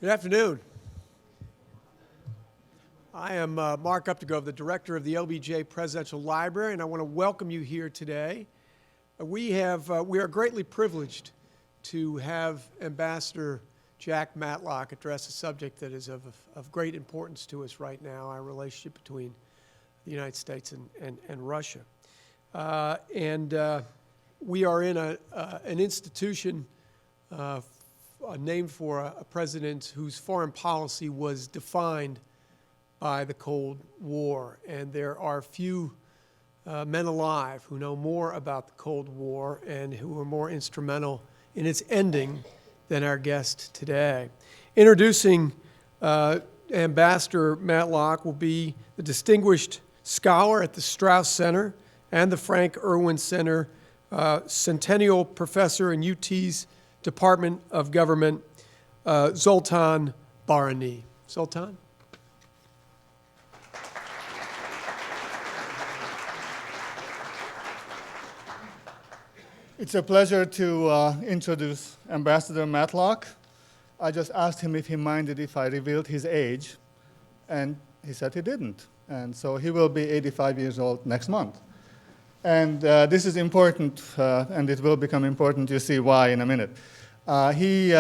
Good afternoon. I am Mark Updegrove, the Director of the LBJ Presidential Library, and I want to welcome you here today. We are greatly privileged to have Ambassador Jack Matlock address a subject that is of great importance to us right now, our relationship between the United States and Russia. We are in an institution named for a president whose foreign policy was defined by the Cold War. And there are few men alive who know more about the Cold War and who are more instrumental in its ending than our guest today. Introducing Ambassador Matlock will be the distinguished scholar at the Strauss Center and the Frank Erwin Center, Centennial Professor in UT's Department of Government, Zoltan Barany. Zoltan? It's a pleasure to introduce Ambassador Matlock. I just asked him if he minded if I revealed his age, and he said he didn't. And so he will be 85 years old next month. And this is important, and it will become important. You'll see why in a minute. He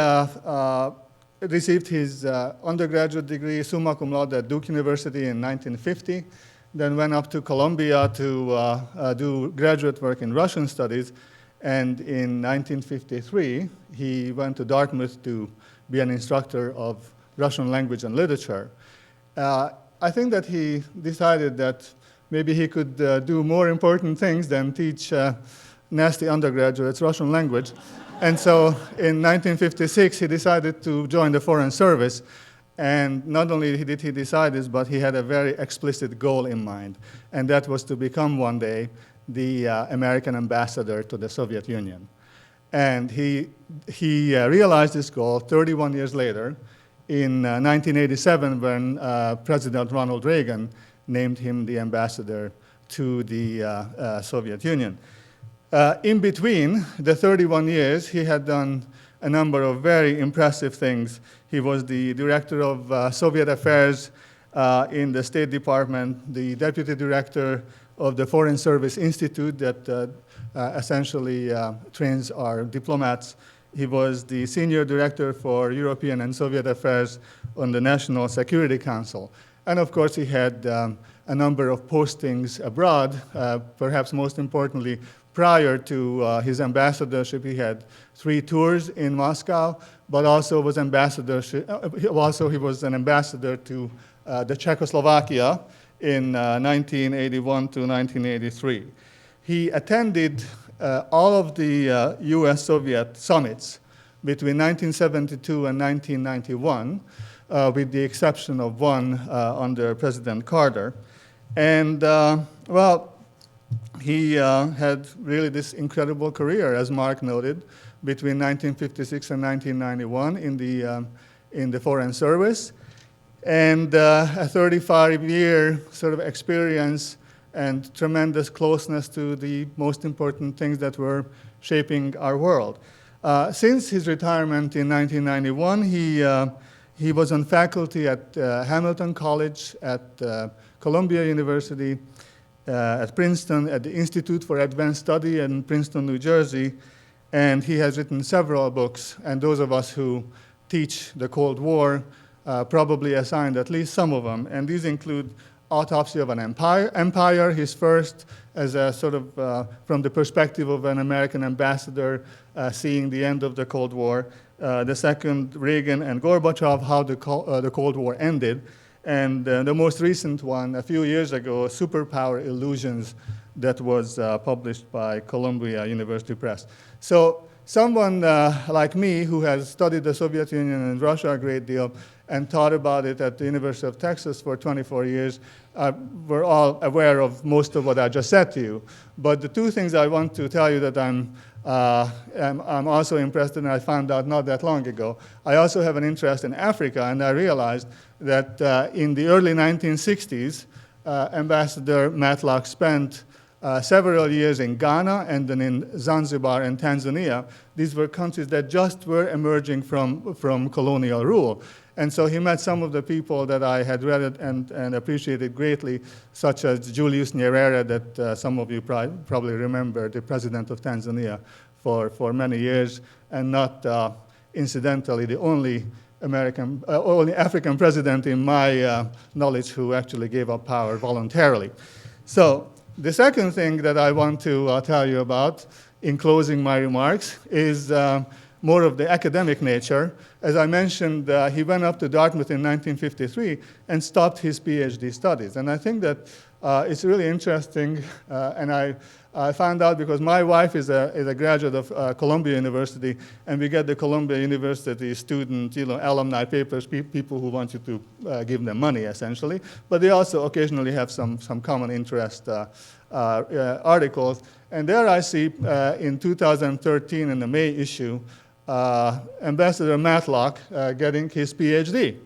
received his undergraduate degree, summa cum laude, at Duke University in 1950, then went up to Columbia to do graduate work in Russian studies. And in 1953, he went to Dartmouth to be an instructor of Russian language and literature. I think that he decided that maybe he could do more important things than teach nasty undergraduates Russian language. And so in 1956, he decided to join the Foreign Service. And not only did he decide this, but he had a very explicit goal in mind. And that was to become one day the American ambassador to the Soviet Union. And he realized this goal 31 years later in 1987 when President Ronald Reagan named him the ambassador to the Soviet Union. In between the 31 years, he had done a number of very impressive things. He was the director of Soviet affairs in the State Department, the deputy director of the Foreign Service Institute that essentially trains our diplomats. He was the senior director for European and Soviet affairs on the National Security Council. And of course, he had a number of postings abroad. Perhaps most importantly, prior to his ambassadorship, he had 3 tours in Moscow, but also was he was an ambassador to the Czechoslovakia in 1981 to 1983. He attended all of the US-Soviet summits between 1972 and 1991, with the exception of one under President Carter. And, he had really this incredible career, as Mark noted, between 1956 and 1991 in the Foreign Service, and a 35-year sort of experience and tremendous closeness to the most important things that were shaping our world. Since his retirement in 1991, he was on faculty at Hamilton College, at Columbia University, at Princeton, at the Institute for Advanced Study in Princeton, New Jersey, and he has written several books, and those of us who teach the Cold War probably assigned at least some of them, and these include Autopsy of an Empire, his first as a sort of, from the perspective of an American ambassador seeing the end of the Cold War, the second, Reagan and Gorbachev, how the Cold War ended, and the most recent one, a few years ago, Superpower Illusions, that was published by Columbia University Press. So someone like me, who has studied the Soviet Union and Russia a great deal and taught about it at the University of Texas for 24 years, we're all aware of most of what I just said to you. But the 2 things I want to tell you that I'm also impressed in, I found out not that long ago. I also have an interest in Africa, and I realized that in the early 1960s, Ambassador Matlock spent several years in Ghana and then in Zanzibar and Tanzania. These were countries that just were emerging from colonial rule. And so he met some of the people that I had read it and appreciated greatly, such as Julius Nyerere, that some of you probably remember, the president of Tanzania for many years, and not incidentally the only only African president in my knowledge who actually gave up power voluntarily. So the second thing that I want to tell you about in closing my remarks is more of the academic nature. As I mentioned, he went up to Dartmouth in 1953 and stopped his PhD studies. And I think that it's really interesting, and I found out because my wife is a graduate of Columbia University, and we get the Columbia University student, alumni papers, people who want you to give them money, essentially. But they also occasionally have some common interest articles. And there I see in 2013 in the May issue, Ambassador Matlock getting his PhD.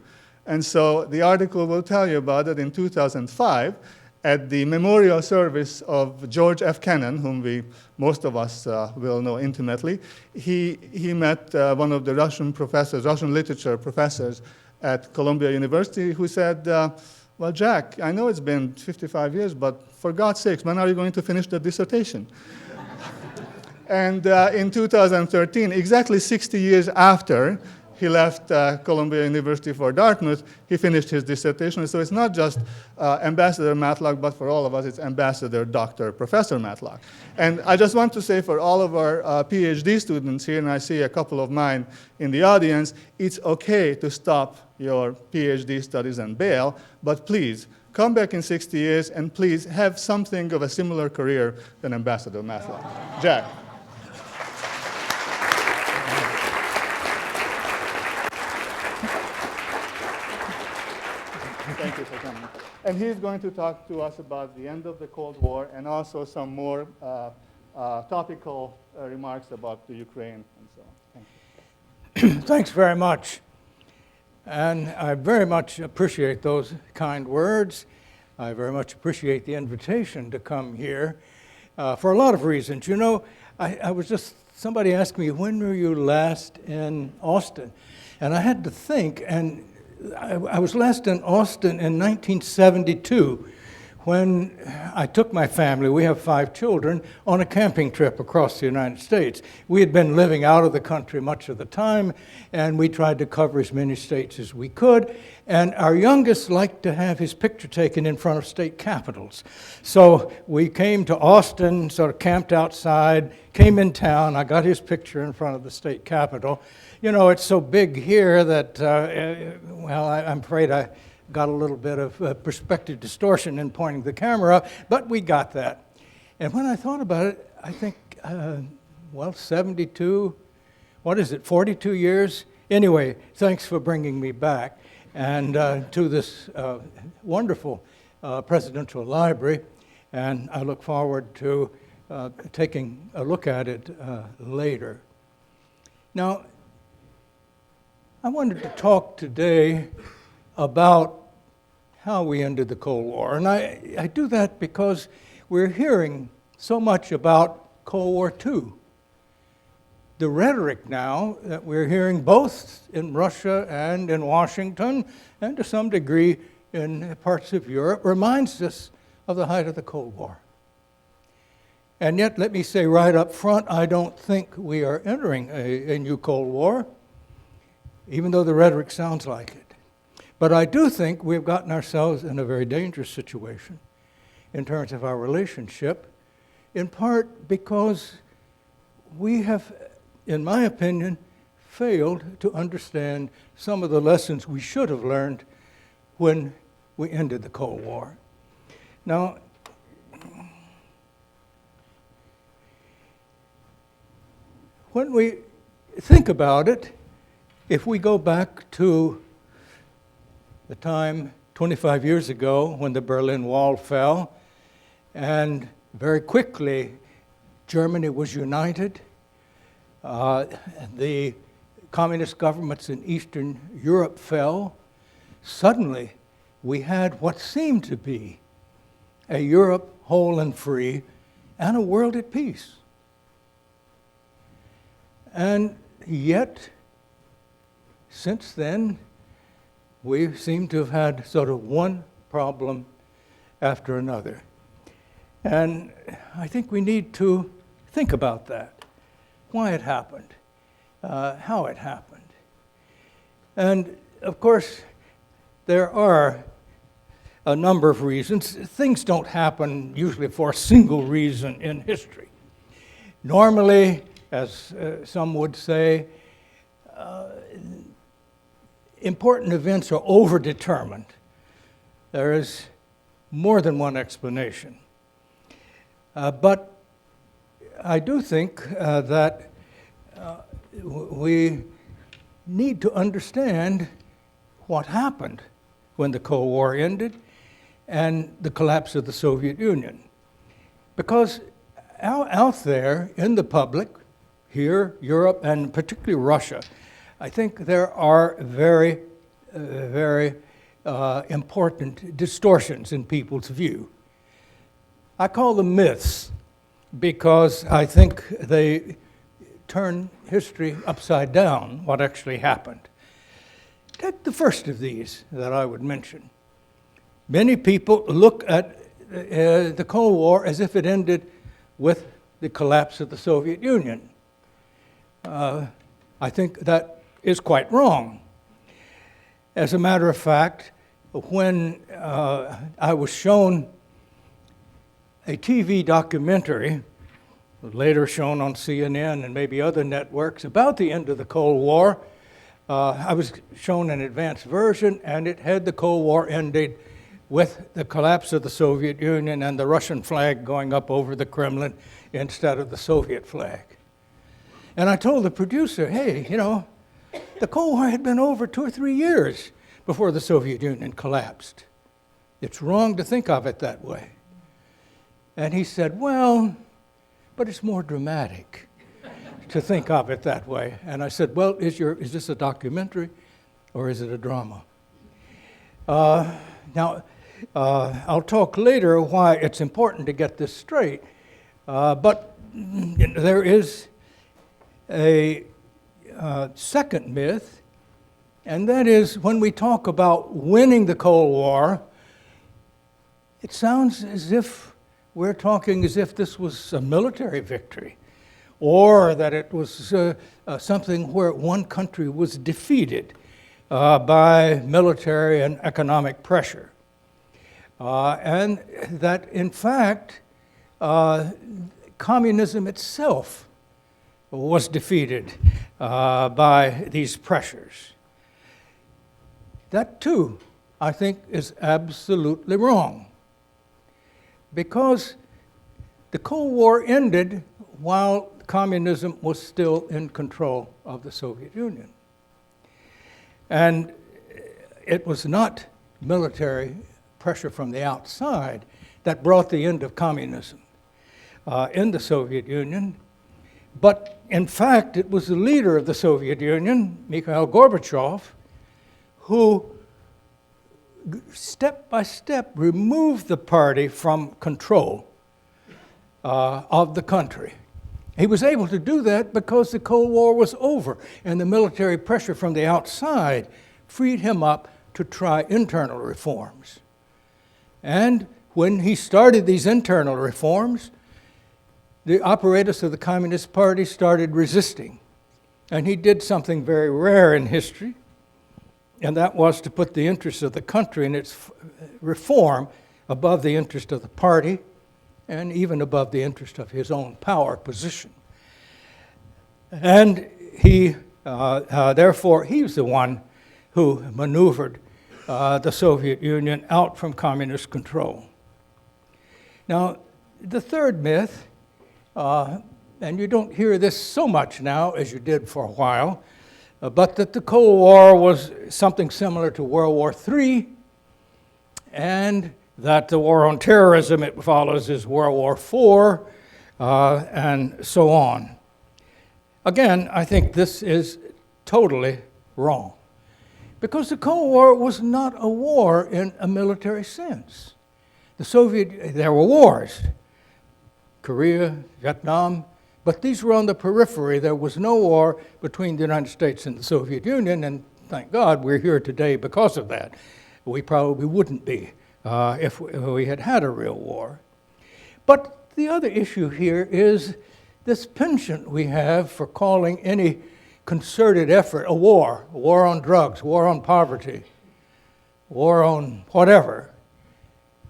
And so the article will tell you about it in 2005 at the memorial service of George F. Kennan, whom most of us will know intimately. He met one of the Russian literature professors at Columbia University who said, well, Jack, I know it's been 55 years, but for God's sakes, when are you going to finish the dissertation? And in 2013, exactly 60 years after he left Columbia University for Dartmouth, he finished his dissertation. So it's not just Ambassador Matlock, but for all of us, it's Ambassador Dr. Professor Matlock. And I just want to say for all of our PhD students here, and I see a couple of mine in the audience, it's okay to stop your PhD studies and bail, but please, come back in 60 years and please have something of a similar career than Ambassador Matlock. Jack. Thank you for coming. And he's going to talk to us about the end of the Cold War and also some more topical remarks about the Ukraine and so on. Thank you. Thanks very much. And I very much appreciate those kind words. I very much appreciate the invitation to come here for a lot of reasons. You know, somebody asked me, when were you last in Austin? And I had to think, and I was last in Austin in 1972 when I took my family, we have 5 children, on a camping trip across the United States. We had been living out of the country much of the time, and we tried to cover as many states as we could. And our youngest liked to have his picture taken in front of state capitals. So we came to Austin, sort of camped outside, came in town. I got his picture in front of the state capitol. You know, it's so big here that, I'm afraid I got a little bit of perspective distortion in pointing the camera up, but we got that. And when I thought about it, I think, 72, 42 years? Anyway, thanks for bringing me back and to this wonderful presidential library, and I look forward to taking a look at it later. Now, I wanted to talk today about how we ended the Cold War. And I do that because we're hearing so much about Cold War II. The rhetoric now that we're hearing both in Russia and in Washington, and to some degree in parts of Europe, reminds us of the height of the Cold War. And yet, let me say right up front, I don't think we are entering a new Cold War, even though the rhetoric sounds like it. But I do think we've gotten ourselves in a very dangerous situation in terms of our relationship, in part because we have, in my opinion, failed to understand some of the lessons we should have learned when we ended the Cold War. Now, when we think about it, if we go back to the time 25 years ago when the Berlin Wall fell, and very quickly Germany was united, the communist governments in Eastern Europe fell, suddenly we had what seemed to be a Europe whole and free and a world at peace. And yet, since then, we seem to have had sort of one problem after another. And I think we need to think about that, why it happened, how it happened. And of course, there are a number of reasons. Things don't happen usually for a single reason in history. Normally, as some would say, important events are overdetermined. There is more than one explanation. But I do think that we need to understand what happened when the Cold War ended and the collapse of the Soviet Union. Because out there in the public, here, Europe, and particularly Russia, I think there are very important distortions in people's view. I call them myths because I think they turn history upside down, what actually happened. Take the first of these that I would mention. Many people look at the Cold War as if it ended with the collapse of the Soviet Union. I think that is quite wrong. As a matter of fact, when I was shown a TV documentary, later shown on CNN and maybe other networks, about the end of the Cold War, I was shown an advanced version, and it had the Cold War ended with the collapse of the Soviet Union and the Russian flag going up over the Kremlin instead of the Soviet flag. And I told the producer, hey, you know, the Cold War had been over 2 or 3 years before the Soviet Union collapsed. It's wrong to think of it that way. And he said, well, but it's more dramatic to think of it that way. And I said, well, is this a documentary or is it a drama? Now, I'll talk later why it's important to get this straight. But there is a second myth, and that is when we talk about winning the Cold War, it sounds as if we're talking as if this was a military victory, or that it was something where one country was defeated by military and economic pressure. And that, in fact, communism itself was defeated by these pressures. That, too, I think, is absolutely wrong. Because the Cold War ended while communism was still in control of the Soviet Union. And it was not military pressure from the outside that brought the end of communism in the Soviet Union. But in fact, it was the leader of the Soviet Union, Mikhail Gorbachev, who step by step removed the party from control of the country. He was able to do that because the Cold War was over, and the military pressure from the outside freed him up to try internal reforms. And when he started these internal reforms, the apparatus of the Communist Party started resisting. And he did something very rare in history, and that was to put the interests of the country and its reform above the interest of the party and even above the interest of his own power position. And he, therefore, he was the one who maneuvered the Soviet Union out from communist control. Now, the third myth, and you don't hear this so much now as you did for a while, but that the Cold War was something similar to World War III, and that the war on terrorism it follows is World War IV, and so on. Again, I think this is totally wrong, because the Cold War was not a war in a military sense. There were wars, Korea, Vietnam, but these were on the periphery. There was no war between the United States and the Soviet Union, and thank God we're here today because of that. We probably wouldn't be if we had had a real war. But the other issue here is this penchant we have for calling any concerted effort a war on drugs, war on poverty, war on whatever.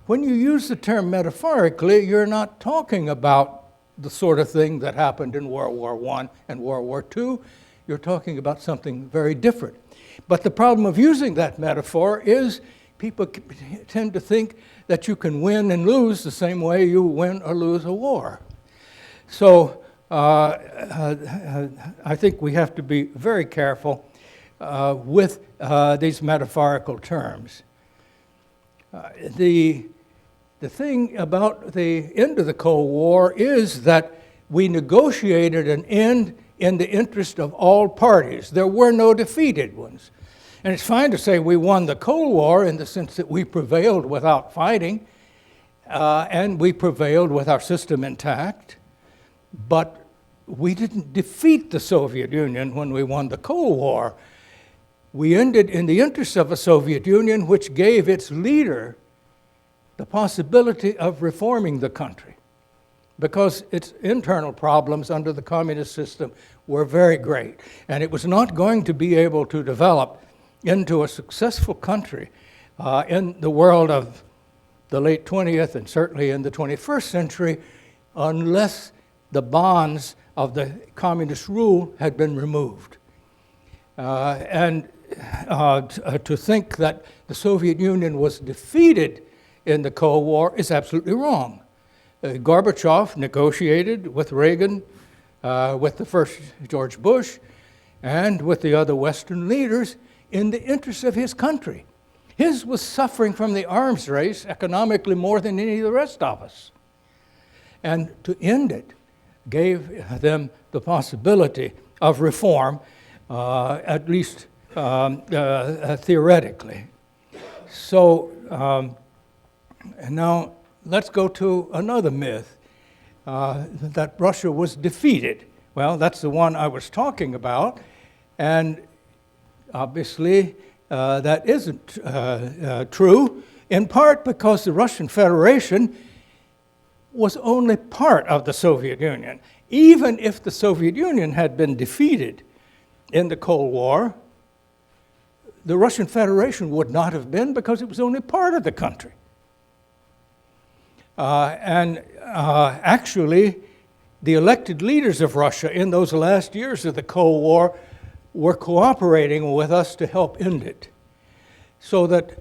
When you use the term metaphorically, you're not talking about the sort of thing that happened in World War I and World War II. You're talking about something very different. But the problem of using that metaphor is people tend to think that you can win and lose the same way you win or lose a war. So I think we have to be very careful with these metaphorical terms. The thing about the end of the Cold War is that we negotiated an end in the interest of all parties. There were no defeated ones. And it's fine to say we won the Cold War in the sense that we prevailed without fighting, and we prevailed with our system intact, but we didn't defeat the Soviet Union when we won the Cold War. We ended in the interest of a Soviet Union which gave its leader the possibility of reforming the country, because its internal problems under the communist system were very great, and it was not going to be able to develop into a successful country in the world of the late 20th and certainly in the 21st century unless the bonds of the communist rule had been removed. To think that the Soviet Union was defeated in the Cold War is absolutely wrong. Gorbachev negotiated with Reagan, with the first George Bush, and with the other Western leaders in the interest of his country. His was suffering from the arms race economically more than any of the rest of us. And to end it gave them the possibility of reform, at least theoretically. So now let's go to another myth, that Russia was defeated. Well, that's the one I was talking about, and obviously that isn't true, in part because the Russian Federation was only part of the Soviet Union. Even if the Soviet Union had been defeated in the Cold War, the Russian Federation would not have been, because it was only part of the country. Actually, the elected leaders of Russia in those last years of the Cold War were cooperating with us to help end it, so that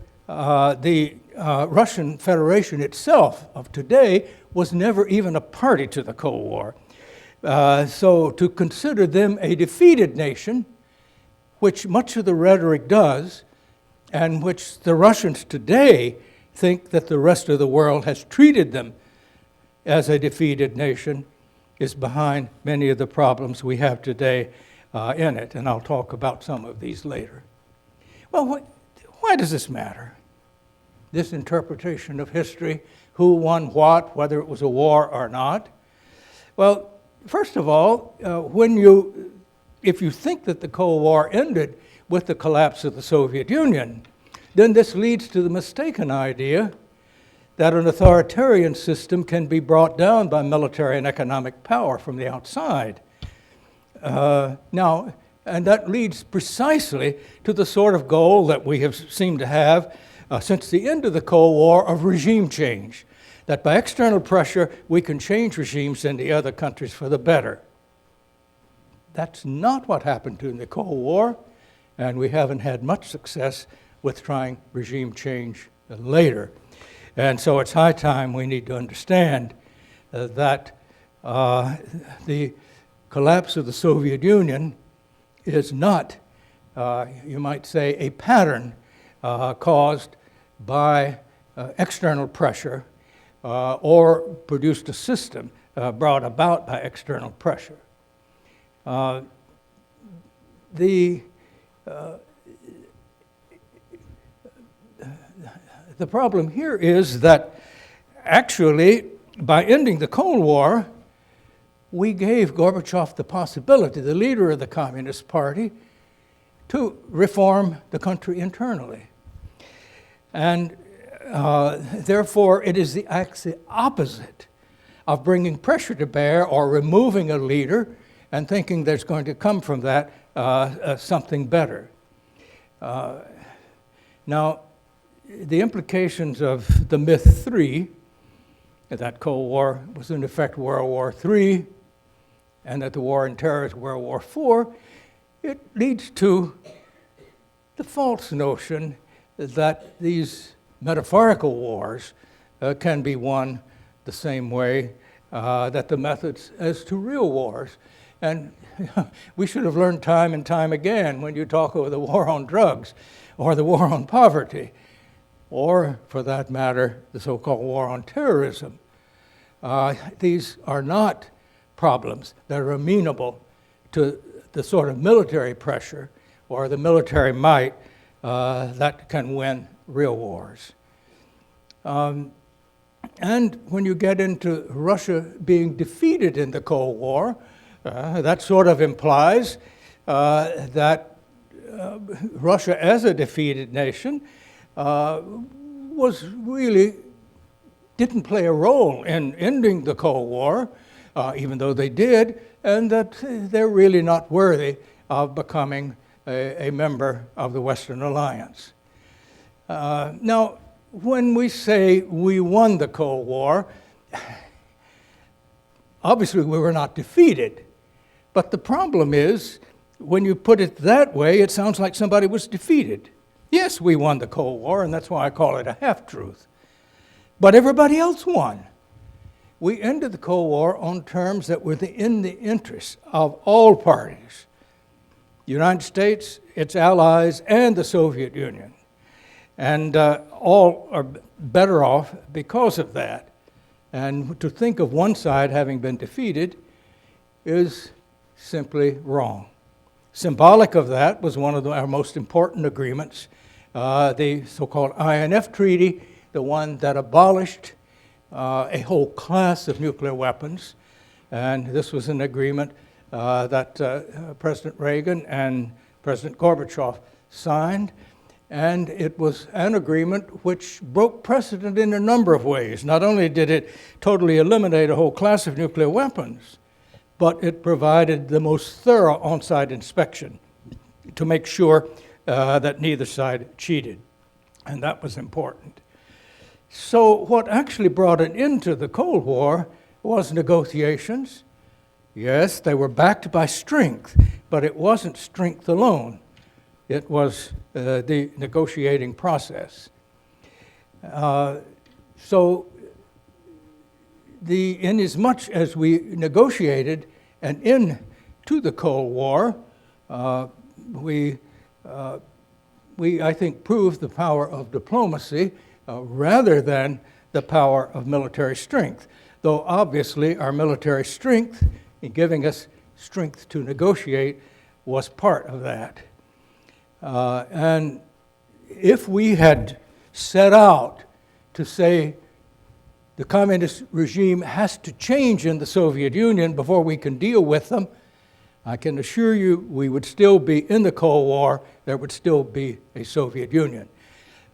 the Russian Federation itself of today was never even a party to the Cold War. So to consider them a defeated nation, which much of the rhetoric does, and which the Russians today think that the rest of the world has treated them as a defeated nation, is behind many of the problems we have today in it, and I'll talk about some of these later. Well, why does this matter? This interpretation of history, who won what, whether it was a war or not? Well, first of all, if you think that the Cold War ended with the collapse of the Soviet Union, then this leads to the mistaken idea that an authoritarian system can be brought down by military and economic power from the outside. And that leads precisely to the sort of goal that we have seemed to have since the end of the Cold War of regime change, that by external pressure we can change regimes in the other countries for the better. That's not what happened during the Cold War, and we haven't had much success with trying regime change later. And so it's high time we need to understand that the collapse of the Soviet Union is not, you might say, a pattern caused by external pressure or produced a system brought about by external pressure. The problem here is that actually, by ending the Cold War, we gave Gorbachev the possibility, the leader of the Communist Party, to reform the country internally. And therefore, it is the opposite of bringing pressure to bear or removing a leader and thinking there's going to come from that something better. Now, the implications of the myth 3, that Cold War was in effect World War III, and that the war on terror is World War IV, it leads to the false notion that these metaphorical wars can be won the same way that the methods as to real wars. And we should have learned time and time again when you talk about the war on drugs or the war on poverty, or for that matter, the so-called war on terrorism. These are not problems that are amenable to the sort of military pressure or the military might that can win real wars. And when you get into Russia being defeated in the Cold War, that sort of implies that Russia as a defeated nation didn't play a role in ending the Cold War, even though they did, and that they're really not worthy of becoming a member of the Western Alliance. Now, when we say we won the Cold War, obviously we were not defeated. But the problem is, when you put it that way, it sounds like somebody was defeated. Yes, we won the Cold War, and that's why I call it a half-truth. But everybody else won. We ended the Cold War on terms that were in the interest of all parties. The United States, its allies, and the Soviet Union. And all are better off because of that. And to think of one side having been defeated is simply wrong. Symbolic of that was one of our most important agreements, the so-called INF Treaty, the one that abolished a whole class of nuclear weapons. And this was an agreement that President Reagan and President Gorbachev signed. And it was an agreement which broke precedent in a number of ways. Not only did it totally eliminate a whole class of nuclear weapons, but it provided the most thorough on-site inspection to make sure that neither side cheated. And that was important. So what actually brought an end to the Cold War was negotiations. Yes, they were backed by strength, but it wasn't strength alone. It was the negotiating process. So inasmuch as we negotiated an end to the Cold War, we I think, proved the power of diplomacy rather than the power of military strength. Though obviously our military strength in giving us strength to negotiate was part of that. And if we had set out to say the communist regime has to change in the Soviet Union before we can deal with them, I can assure you we would still be in the Cold War. There would still be a Soviet Union.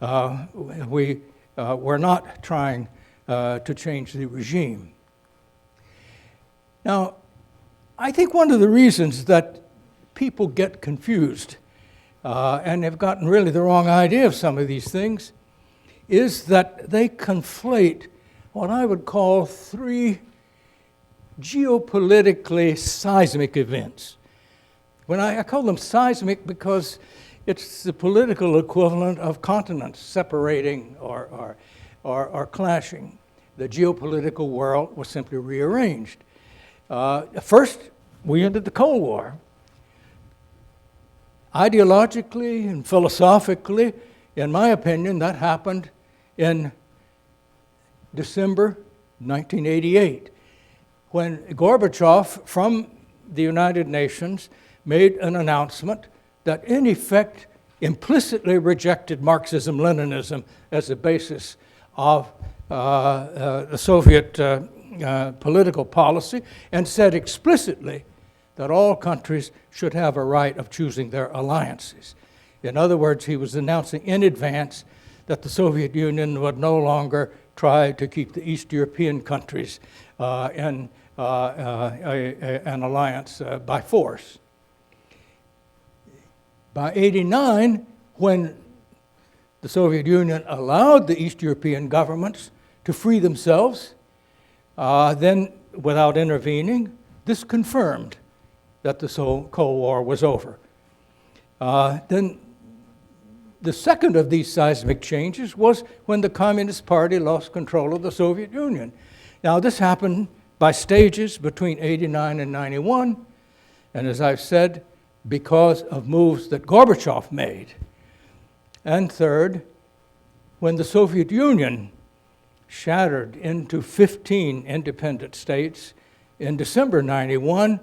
We were not trying to change the regime. Now, I think one of the reasons that people get confused and have gotten really the wrong idea of some of these things is that they conflate what I would call three geopolitically seismic events. When I call them seismic because it's the political equivalent of continents separating or clashing. The geopolitical world was simply rearranged. First, we ended the Cold War. Ideologically and philosophically, in my opinion, that happened in December 1988, when Gorbachev from the United Nations made an announcement that in effect implicitly rejected Marxism-Leninism as the basis of the Soviet political policy and said explicitly that all countries should have a right of choosing their alliances. In other words, he was announcing in advance that the Soviet Union would no longer try to keep the East European countries in an alliance by force. By '89, when the Soviet Union allowed the East European governments to free themselves, then without intervening, this confirmed that the Cold War was over. Then the second of these seismic changes was when the Communist Party lost control of the Soviet Union. Now, this happened by stages between '89 and '91, and as I've said, because of moves that Gorbachev made. And third, when the Soviet Union shattered into 15 independent states in December '91,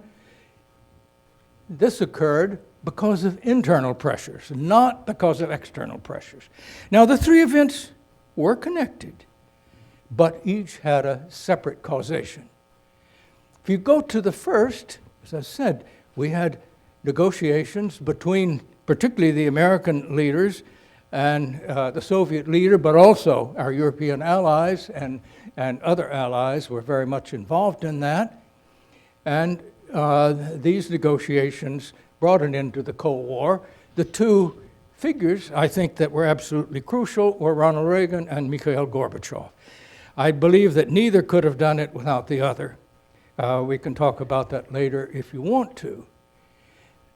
this occurred because of internal pressures, not because of external pressures. Now, the three events were connected, but each had a separate causation. If you go to the first, as I said, we had negotiations between particularly the American leaders and the Soviet leader, but also our European allies and other allies were very much involved in that. And these negotiations brought an end to the Cold War. The two figures, I think, that were absolutely crucial were Ronald Reagan and Mikhail Gorbachev. I believe that neither could have done it without the other. We can talk about that later if you want to.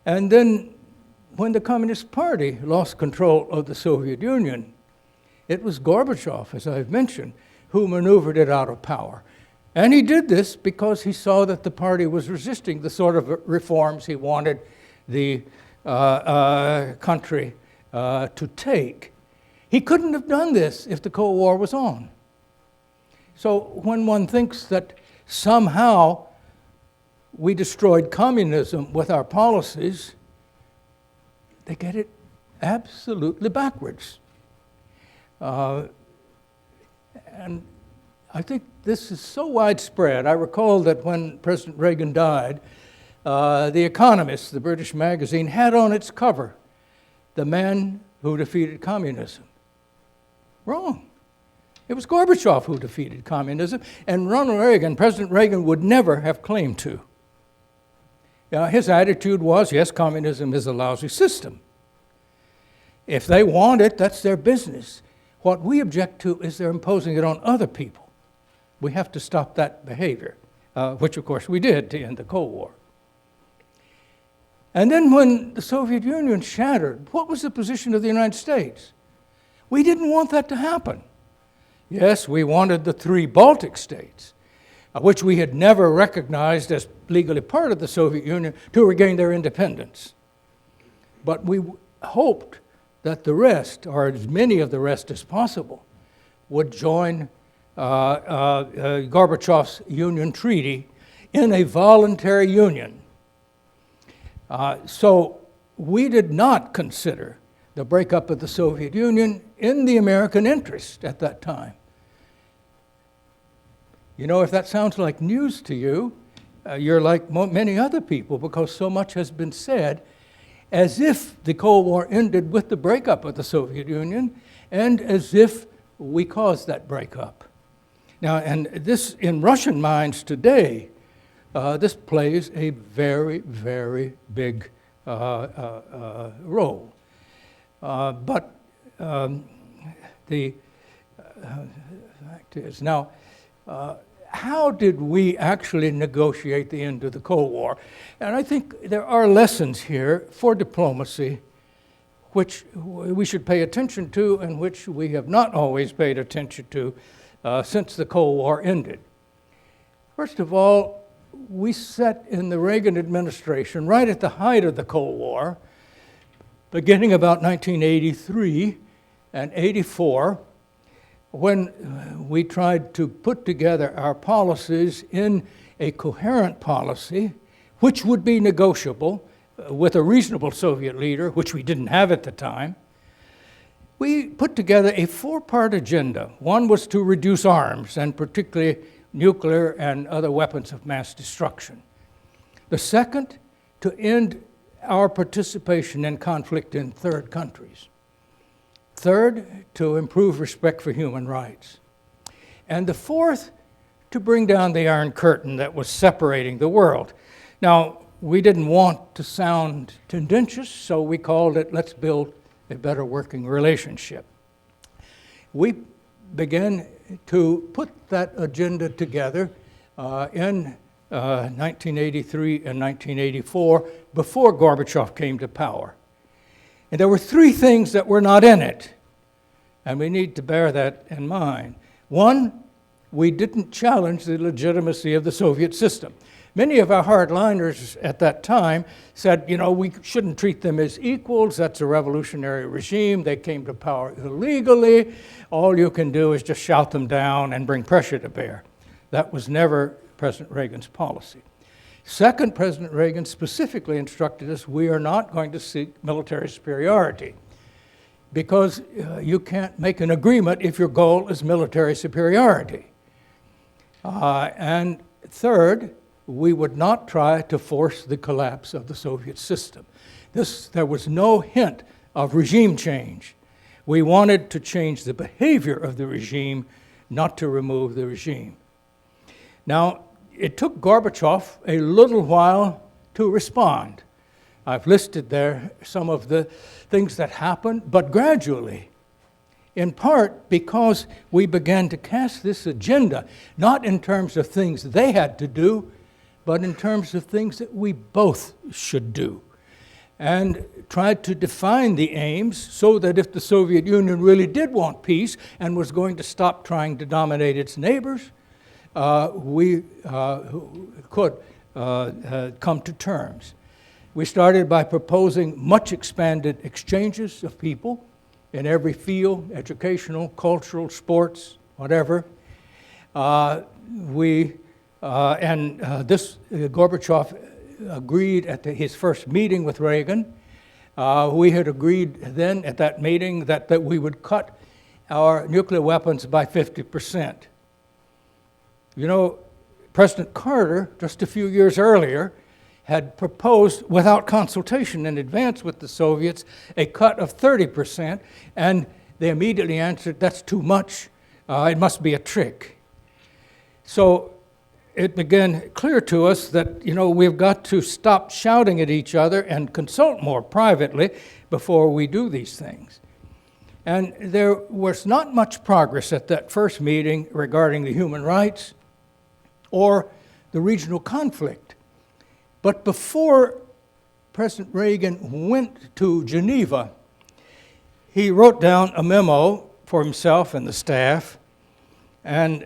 And then when the Communist Party lost control of the Soviet Union, it was Gorbachev, as I've mentioned, who maneuvered it out of power. And he did this because he saw that the party was resisting the sort of reforms he wanted the country to take. He couldn't have done this if the Cold War was on. So when one thinks that somehow we destroyed communism with our policies, they get it absolutely backwards. And I think this is so widespread. I recall that when President Reagan died, The Economist, the British magazine, had on its cover, "The man who defeated communism." Wrong. It was Gorbachev who defeated communism, and Ronald Reagan, President Reagan, would never have claimed to. His attitude was, yes, communism is a lousy system. If they want it, that's their business. What we object to is they're imposing it on other people. We have to stop that behavior, which of course we did to end the Cold War. And then when the Soviet Union shattered, what was the position of the United States? We didn't want that to happen. Yes, we wanted the 3 Baltic states, which we had never recognized as legally part of the Soviet Union, to regain their independence. But we hoped that the rest, or as many of the rest as possible, would join Gorbachev's Union Treaty in a voluntary union. So we did not consider the breakup of the Soviet Union in the American interest at that time. You know, if that sounds like news to you, you're like many other people, because so much has been said as if the Cold War ended with the breakup of the Soviet Union and as if we caused that breakup. Now, and this, in Russian minds today, this plays a very, very big role. But the fact is, now, how did we actually negotiate the end of the Cold War? And I think there are lessons here for diplomacy which we should pay attention to and which we have not always paid attention to since the Cold War ended. First of all, we set in the Reagan administration, right at the height of the Cold War, beginning about 1983 and 84, when we tried to put together our policies in a coherent policy, which would be negotiable with a reasonable Soviet leader, which we didn't have at the time, we put together a 4-part agenda. One was to reduce arms, and particularly nuclear and other weapons of mass destruction. The second to end our participation in conflict in third countries. Third, to improve respect for human rights. And the fourth, to bring down the Iron Curtain that was separating the world. Now, we didn't want to sound tendentious, so we called it, let's build a better working relationship. We began to put that agenda together in 1983 and 1984, before Gorbachev came to power. And there were three things that were not in it, and we need to bear that in mind. One, we didn't challenge the legitimacy of the Soviet system. Many of our hardliners at that time said, we shouldn't treat them as equals. That's a revolutionary regime. They came to power illegally. All you can do is just shout them down and bring pressure to bear. That was never President Reagan's policy. Second, President Reagan specifically instructed us, we are not going to seek military superiority, because you can't make an agreement if your goal is military superiority. And third, we would not try to force the collapse of the Soviet system. There was no hint of regime change. We wanted to change the behavior of the regime, not to remove the regime. Now, it took Gorbachev a little while to respond. I've listed there some of the things that happened, but gradually, in part because we began to cast this agenda, not in terms of things they had to do, but in terms of things that we both should do, and tried to define the aims so that if the Soviet Union really did want peace and was going to stop trying to dominate its neighbors, we could come to terms. We started by proposing much expanded exchanges of people in every field, educational, cultural, sports, whatever. Gorbachev agreed at his first meeting with Reagan. We had agreed then at that meeting that we would cut our nuclear weapons by 50%. President Carter, just a few years earlier, had proposed, without consultation in advance with the Soviets, a cut of 30%, and they immediately answered, that's too much, it must be a trick. So it became clear to us that, we've got to stop shouting at each other and consult more privately before we do these things. And there was not much progress at that first meeting regarding the human rights or the regional conflict. But before President Reagan went to Geneva, he wrote down a memo for himself and the staff, and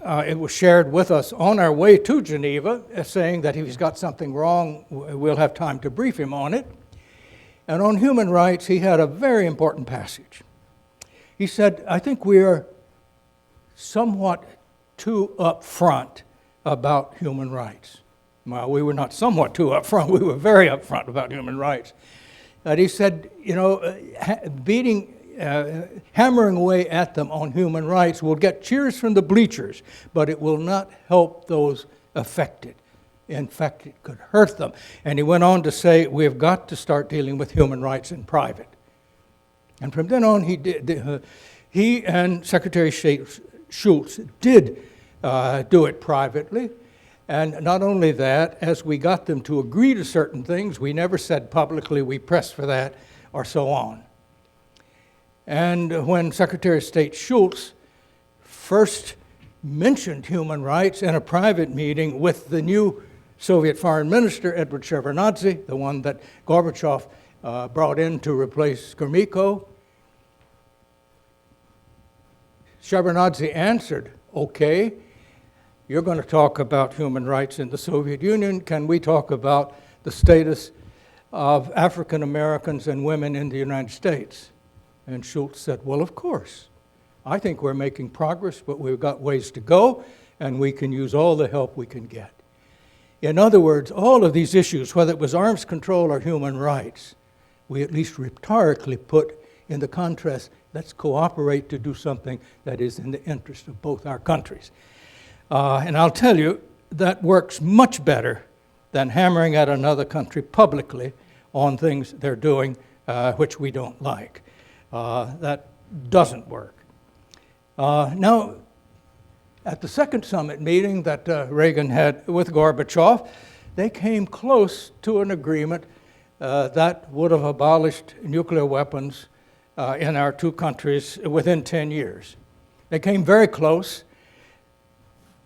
it was shared with us on our way to Geneva, saying that if he's got something wrong, we'll have time to brief him on it. And on human rights, he had a very important passage. He said, I think we are somewhat too upfront about human rights. Well, we were not somewhat too upfront, we were very upfront about human rights. And he said, hammering away at them on human rights will get cheers from the bleachers, but it will not help those affected. In fact, it could hurt them. And he went on to say, we've got to start dealing with human rights in private. And from then on, he and Secretary of State Schultz did do it privately. And not only that, as we got them to agree to certain things, we never said publicly we pressed for that or so on. And when Secretary of State Schultz first mentioned human rights in a private meeting with the new Soviet Foreign Minister, Edward Shevardnadze, the one that Gorbachev brought in to replace Gromyko, Shevardnadze answered, okay, you're going to talk about human rights in the Soviet Union. Can we talk about the status of African Americans and women in the United States? And Schultz said, well, of course. I think we're making progress, but we've got ways to go, and we can use all the help we can get. In other words, all of these issues, whether it was arms control or human rights, we at least rhetorically put in the contrast, let's cooperate to do something that is in the interest of both our countries. And I'll tell you, that works much better than hammering at another country publicly on things they're doing which we don't like. That doesn't work. Now, at the second summit meeting that Reagan had with Gorbachev, they came close to an agreement that would have abolished nuclear weapons in our two countries within 10 years. They came very close.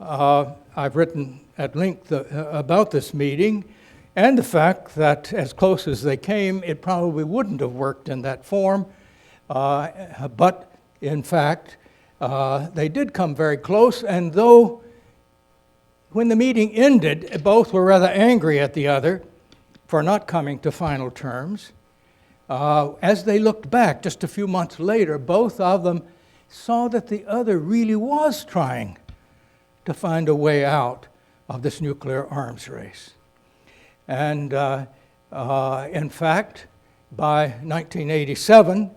I've written at length about this meeting and the fact that as close as they came, it probably wouldn't have worked in that form. But in fact, they did come very close, and though when the meeting ended, both were rather angry at the other for not coming to final terms, as they looked back just a few months later, both of them saw that the other really was trying to find a way out of this nuclear arms race. And in fact, by 1987,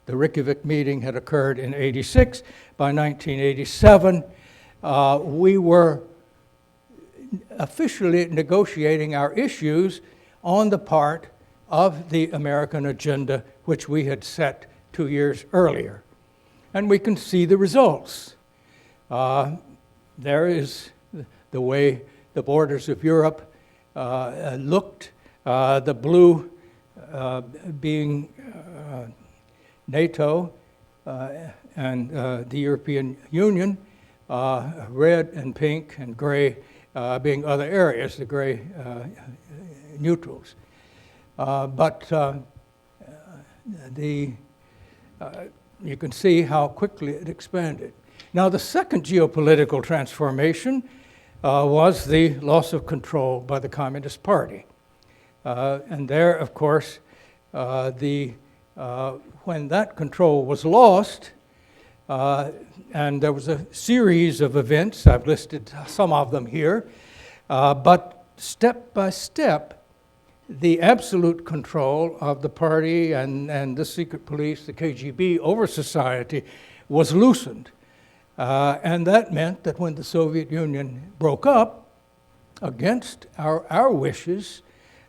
the Reykjavik meeting had occurred in '86. By 1987, we were officially negotiating our issues on the part of the American agenda, which we had set 2 years earlier. And we can see the results. There is the way the borders of Europe looked, the blue being NATO and the European Union, red and pink and gray being other areas, the gray neutrals. But you can see how quickly it expanded. Now, the second geopolitical transformation was the loss of control by the Communist Party. And there, of course, when that control was lost, and there was a series of events, I've listed some of them here, but step by step, the absolute control of the party and the secret police, the KGB, over society was loosened. And that meant that when the Soviet Union broke up, against our wishes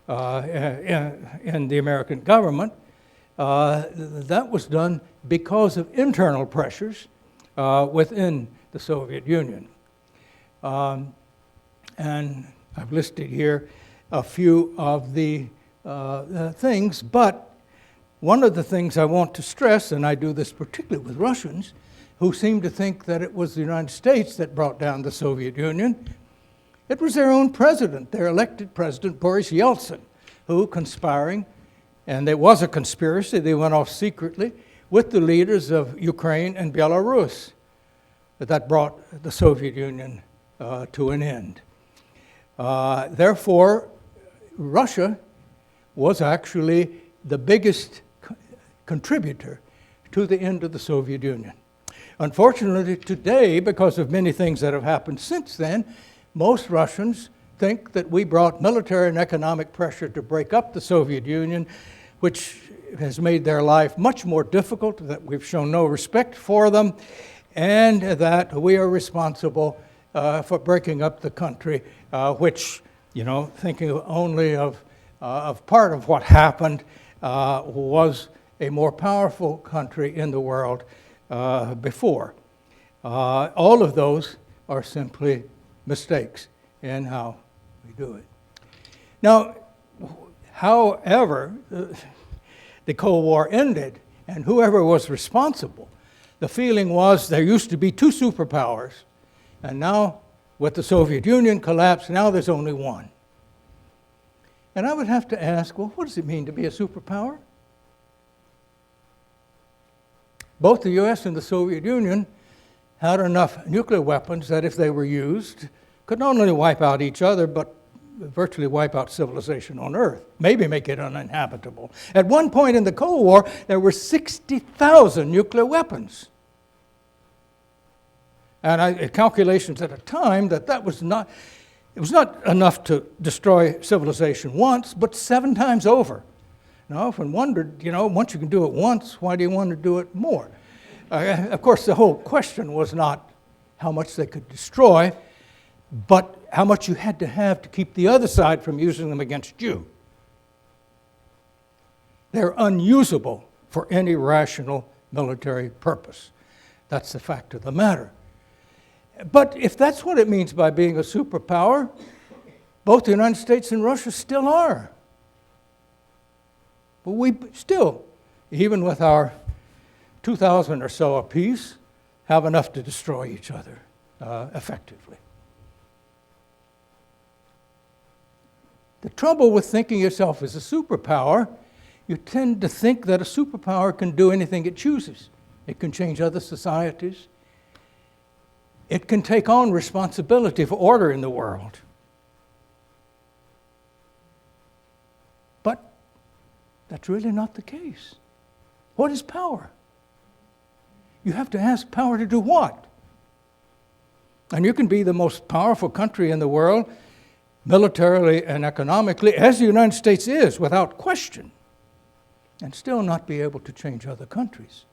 in the American government, that was done because of internal pressures within the Soviet Union. And I've listed here a few of the things, but one of the things I want to stress, and I do this particularly with Russians, who seem to think that it was the United States that brought down the Soviet Union, it was their own president, their elected president, Boris Yeltsin, who, conspiring, and there was a conspiracy, they went off secretly, with the leaders of Ukraine and Belarus, that brought the Soviet Union to an end. Therefore, Russia was actually the biggest contributor to the end of the Soviet Union. Unfortunately, today, because of many things that have happened since then, most Russians think that we brought military and economic pressure to break up the Soviet Union, which has made their life much more difficult, that we've shown no respect for them, and that we are responsible for breaking up the country, which, thinking only of part of what happened, was a more powerful country in the world before. All of those are simply mistakes in how we do it. Now, however, the Cold War ended, and whoever was responsible, the feeling was there used to be two superpowers, and now, with the Soviet Union collapse, now there's only one. And I would have to ask, well, what does it mean to be a superpower? Both the US and the Soviet Union had enough nuclear weapons that if they were used, could not only wipe out each other, but virtually wipe out civilization on Earth, maybe make it uninhabitable. At one point in the Cold War, there were 60,000 nuclear weapons. And calculations at a time that was not enough to destroy civilization once, but 7 times over. And I often wondered, once you can do it once, why do you want to do it more? Of course, the whole question was not how much they could destroy, but how much you had to have to keep the other side from using them against you. They're unusable for any rational military purpose. That's the fact of the matter. But if that's what it means by being a superpower, both the United States and Russia still are. But we still, even with our 2,000 or so apiece, have enough to destroy each other effectively. The trouble with thinking yourself as a superpower, you tend to think that a superpower can do anything it chooses. It can change other societies. It can take on responsibility for order in the world. But that's really not the case. What is power? You have to ask power to do what? And you can be the most powerful country in the world, militarily and economically, as the United States is, without question, and still not be able to change other countries.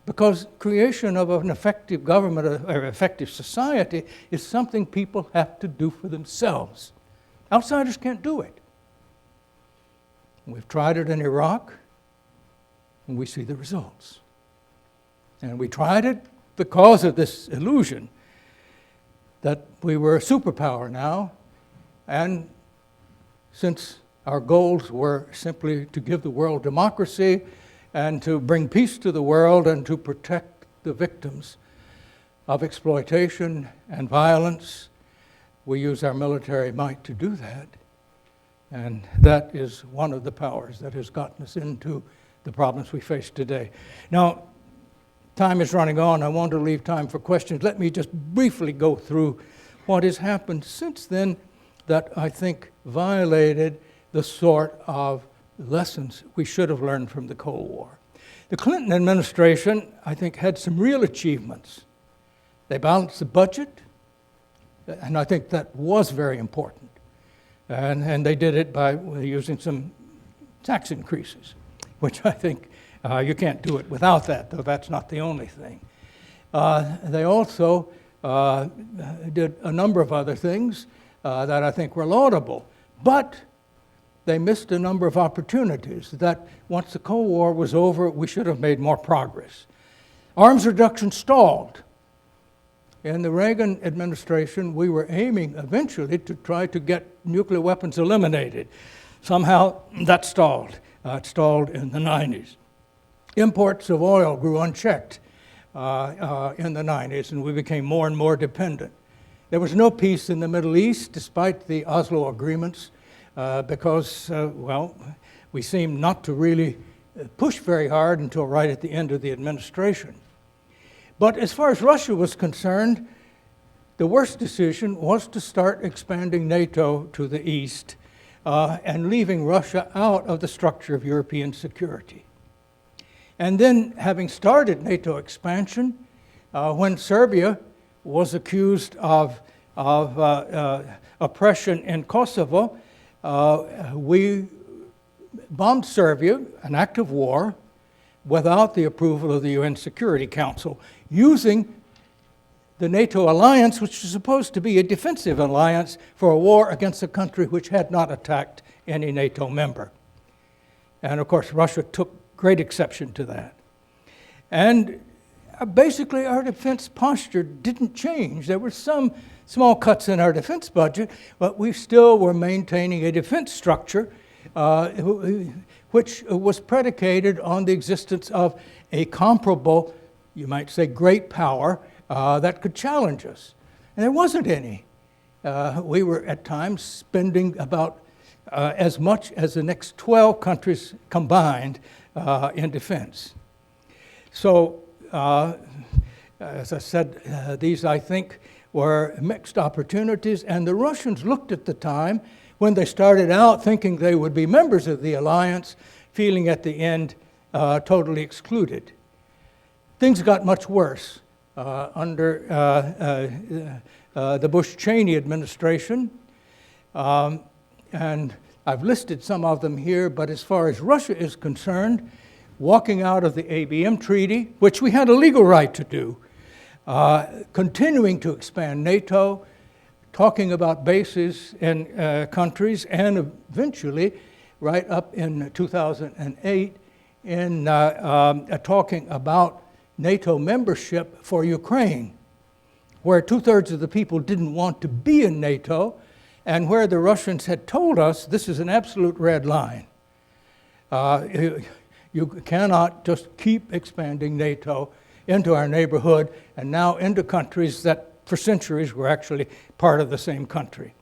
Because creation of an effective government or effective society is something people have to do for themselves. Outsiders can't do it. We've tried it in Iraq, and we see the results. And we tried it because of this illusion that we were a superpower now, and since our goals were simply to give the world democracy and to bring peace to the world and to protect the victims of exploitation and violence, we use our military might to do that. And that is one of the powers that has gotten us into the problems we face today. Now, time is running on. I want to leave time for questions. Let me just briefly go through what has happened since then that I think violated the sort of lessons we should have learned from the Cold War. The Clinton administration, I think, had some real achievements. They balanced the budget, and I think that was very important. And they did it by using some tax increases, which I think you can't do it without that, though that's not the only thing. They also did a number of other things that I think were laudable, but they missed a number of opportunities that once the Cold War was over, we should have made more progress. Arms reduction stalled. In the Reagan administration, we were aiming eventually to try to get nuclear weapons eliminated. Somehow that stalled. It stalled in the 90s. Imports of oil grew unchecked in the 90s, and we became more and more dependent. There was no peace in the Middle East, despite the Oslo agreements, because, we seemed not to really push very hard until right at the end of the administration. But as far as Russia was concerned, the worst decision was to start expanding NATO to the east and leaving Russia out of the structure of European security. And then, having started NATO expansion, when Serbia was accused of oppression in Kosovo, we bombed Serbia, an act of war, without the approval of the UN Security Council, using the NATO alliance, which was supposed to be a defensive alliance for a war against a country which had not attacked any NATO member. And of course, Russia took great exception to that. And basically, our defense posture didn't change. There were some small cuts in our defense budget, but we still were maintaining a defense structure which was predicated on the existence of a comparable, you might say, great power that could challenge us. And there wasn't any. We were at times spending about as much as the next 12 countries combined in defense. So, as I said, these, I think, were mixed opportunities, and the Russians looked at the time when they started out thinking they would be members of the alliance, feeling at the end totally excluded. Things got much worse under the Bush-Cheney administration, and I've listed some of them here, but as far as Russia is concerned, walking out of the ABM Treaty, which we had a legal right to do, continuing to expand NATO, talking about bases in countries, and eventually, right up in 2008, in talking about NATO membership for Ukraine, where 2/3 of the people didn't want to be in NATO, and where the Russians had told us this is an absolute red line. You cannot just keep expanding NATO into our neighborhood and now into countries that for centuries were actually part of the same country.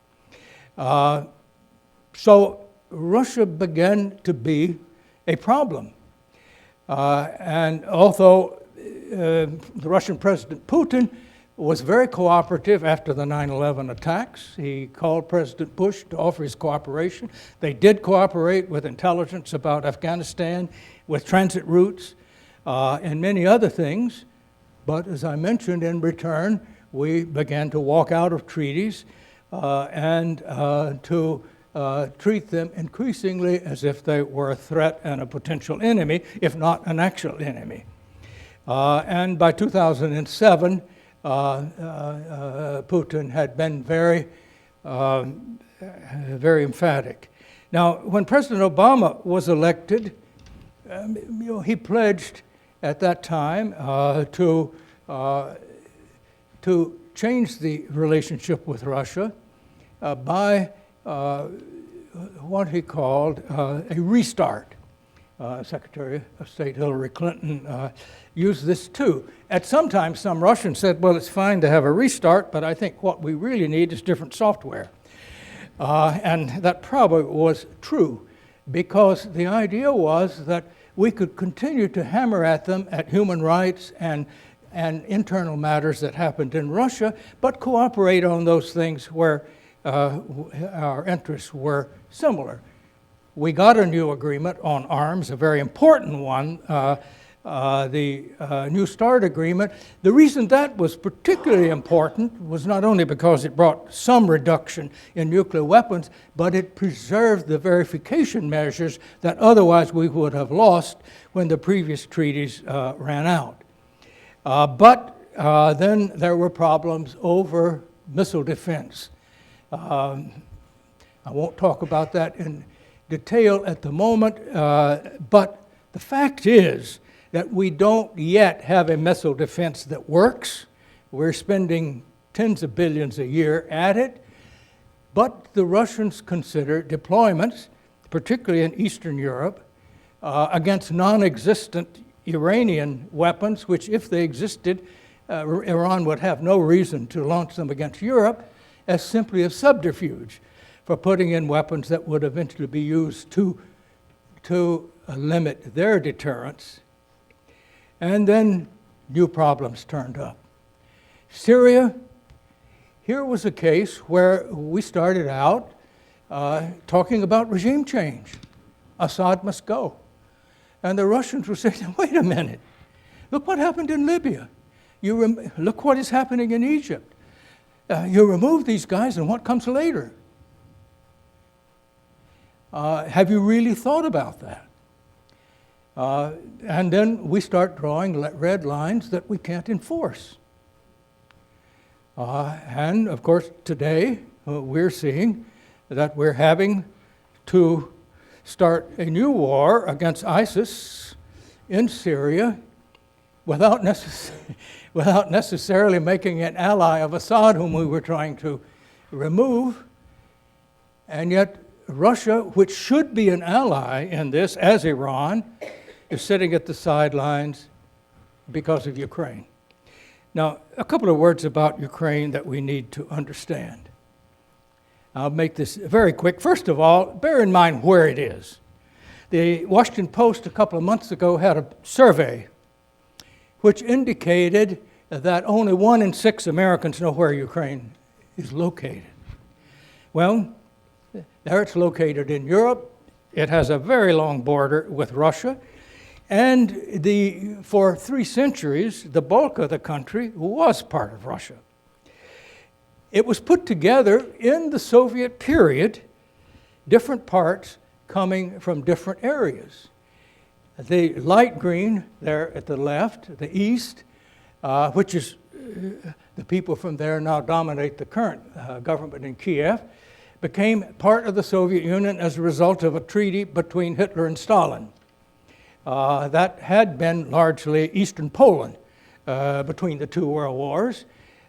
So Russia began to be a problem. And although the Russian President Putin was very cooperative after the 9/11 attacks, he called President Bush to offer his cooperation. They did cooperate with intelligence about Afghanistan, with transit routes, and many other things. But as I mentioned, in return, we began to walk out of treaties and to treat them increasingly as if they were a threat and a potential enemy, if not an actual enemy. And by 2007, Putin had been very emphatic. Now, when President Obama was elected, he pledged at that time to change the relationship with Russia by what he called a restart. Secretary of State Hillary Clinton used this too. At some time, some Russians said, well, it's fine to have a restart, but I think what we really need is different software. And that probably was true, because the idea was that we could continue to hammer at them at human rights and internal matters that happened in Russia, but cooperate on those things where our interests were similar. We got a new agreement on arms, a very important one, the New START agreement. The reason that was particularly important was not only because it brought some reduction in nuclear weapons, but it preserved the verification measures that otherwise we would have lost when the previous treaties ran out. But then there were problems over missile defense. I won't talk about that in detail at the moment, but the fact is that we don't yet have a missile defense that works. We're spending tens of billions a year at it, but the Russians consider deployments, particularly in Eastern Europe, against non-existent Iranian weapons, which if they existed, Iran would have no reason to launch them against Europe, as simply a subterfuge for putting in weapons that would eventually be used to limit their deterrence. And then new problems turned up. Syria, here was a case where we started out talking about regime change. Assad must go. And the Russians were saying, wait a minute, look what happened in Libya. Look what is happening in Egypt. You remove these guys and what comes later? Have you really thought about that? And then we start drawing red lines that we can't enforce. And of course, today we're seeing that we're having to start a new war against ISIS in Syria without necessarily making an ally of Assad, whom we were trying to remove. And yet Russia, which should be an ally in this, as Iran, is sitting at the sidelines because of Ukraine. Now, a couple of words about Ukraine that we need to understand. I'll make this very quick. First of all, bear in mind where it is. The Washington Post a couple of months ago had a survey which indicated that only 1 in 6 Americans know where Ukraine is located. Well, there it's located in Europe. It has a very long border with Russia. And for 3 centuries, the bulk of the country was part of Russia. It was put together in the Soviet period, different parts coming from different areas. The light green there at the left, the east, which is the people from there now dominate the current government in Kiev, became part of the Soviet Union as a result of a treaty between Hitler and Stalin. That had been largely Eastern Poland between the two world wars.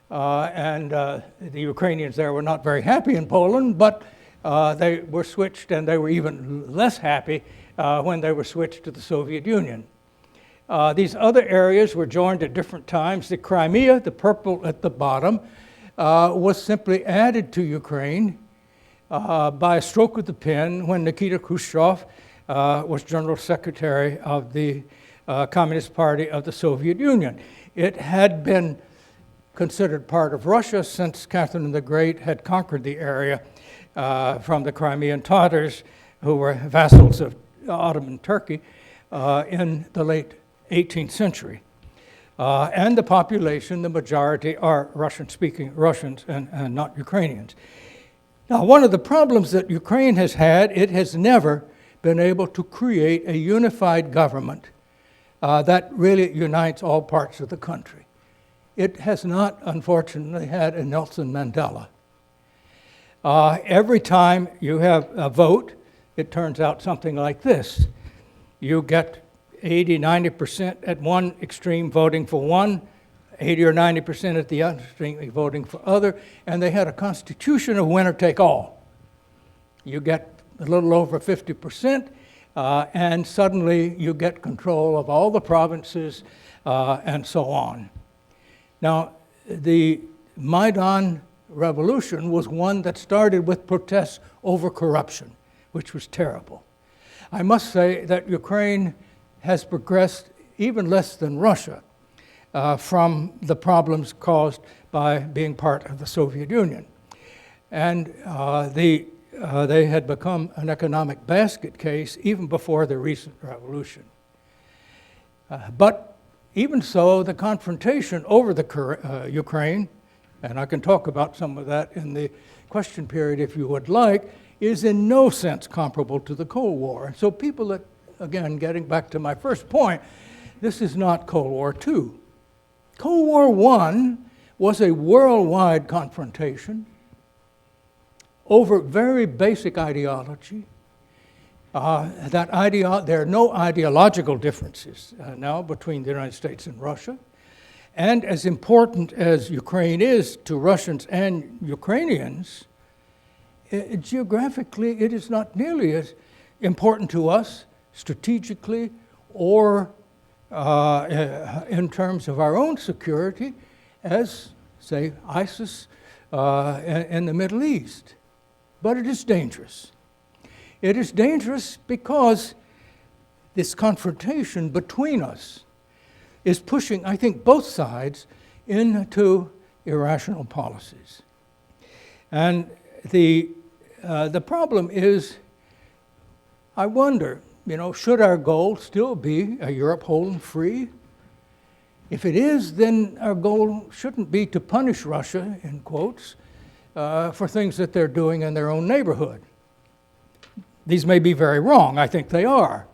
And the Ukrainians there were not very happy in Poland, but they were switched, and they were even less happy when they were switched to the Soviet Union. These other areas were joined at different times. The Crimea, the purple at the bottom, was simply added to Ukraine by a stroke of the pen when Nikita Khrushchev was General Secretary of the Communist Party of the Soviet Union. It had been considered part of Russia since Catherine the Great had conquered the area from the Crimean Tatars, who were vassals of Ottoman Turkey in the late 18th century. And the population, the majority, are Russian-speaking Russians and not Ukrainians. Now, one of the problems that Ukraine has had, it has never been able to create a unified government that really unites all parts of the country. It has not, unfortunately, had a Nelson Mandela. Every time you have a vote, it turns out something like this. You get 80, 90% at one extreme voting for one, 80 or 90% at the other extreme voting for other, and they had a constitution of winner take all. You get a little over 50%, and suddenly you get control of all the provinces and so on. Now, the Maidan Revolution was one that started with protests over corruption, which was terrible. I must say that Ukraine has progressed even less than Russia from the problems caused by being part of the Soviet Union. And they had become an economic basket case even before the recent revolution. But even so, the confrontation over the Ukraine, and I can talk about some of that in the question period if you would like, is in no sense comparable to the Cold War. So people that, again, getting back to my first point, this is not Cold War II. Cold War I was a worldwide confrontation over very basic ideology. There are no ideological differences now between the United States and Russia. And as important as Ukraine is to Russians and Ukrainians, geographically it is not nearly as important to us strategically or in terms of our own security as, say, ISIS in the Middle East. But it is dangerous. It is dangerous because this confrontation between us is pushing, I think, both sides into irrational policies. And the problem is, I wonder, should our goal still be a Europe whole and free? If it is, then our goal shouldn't be to punish Russia, in quotes, for things that they're doing in their own neighborhood. These may be very wrong. I think they are.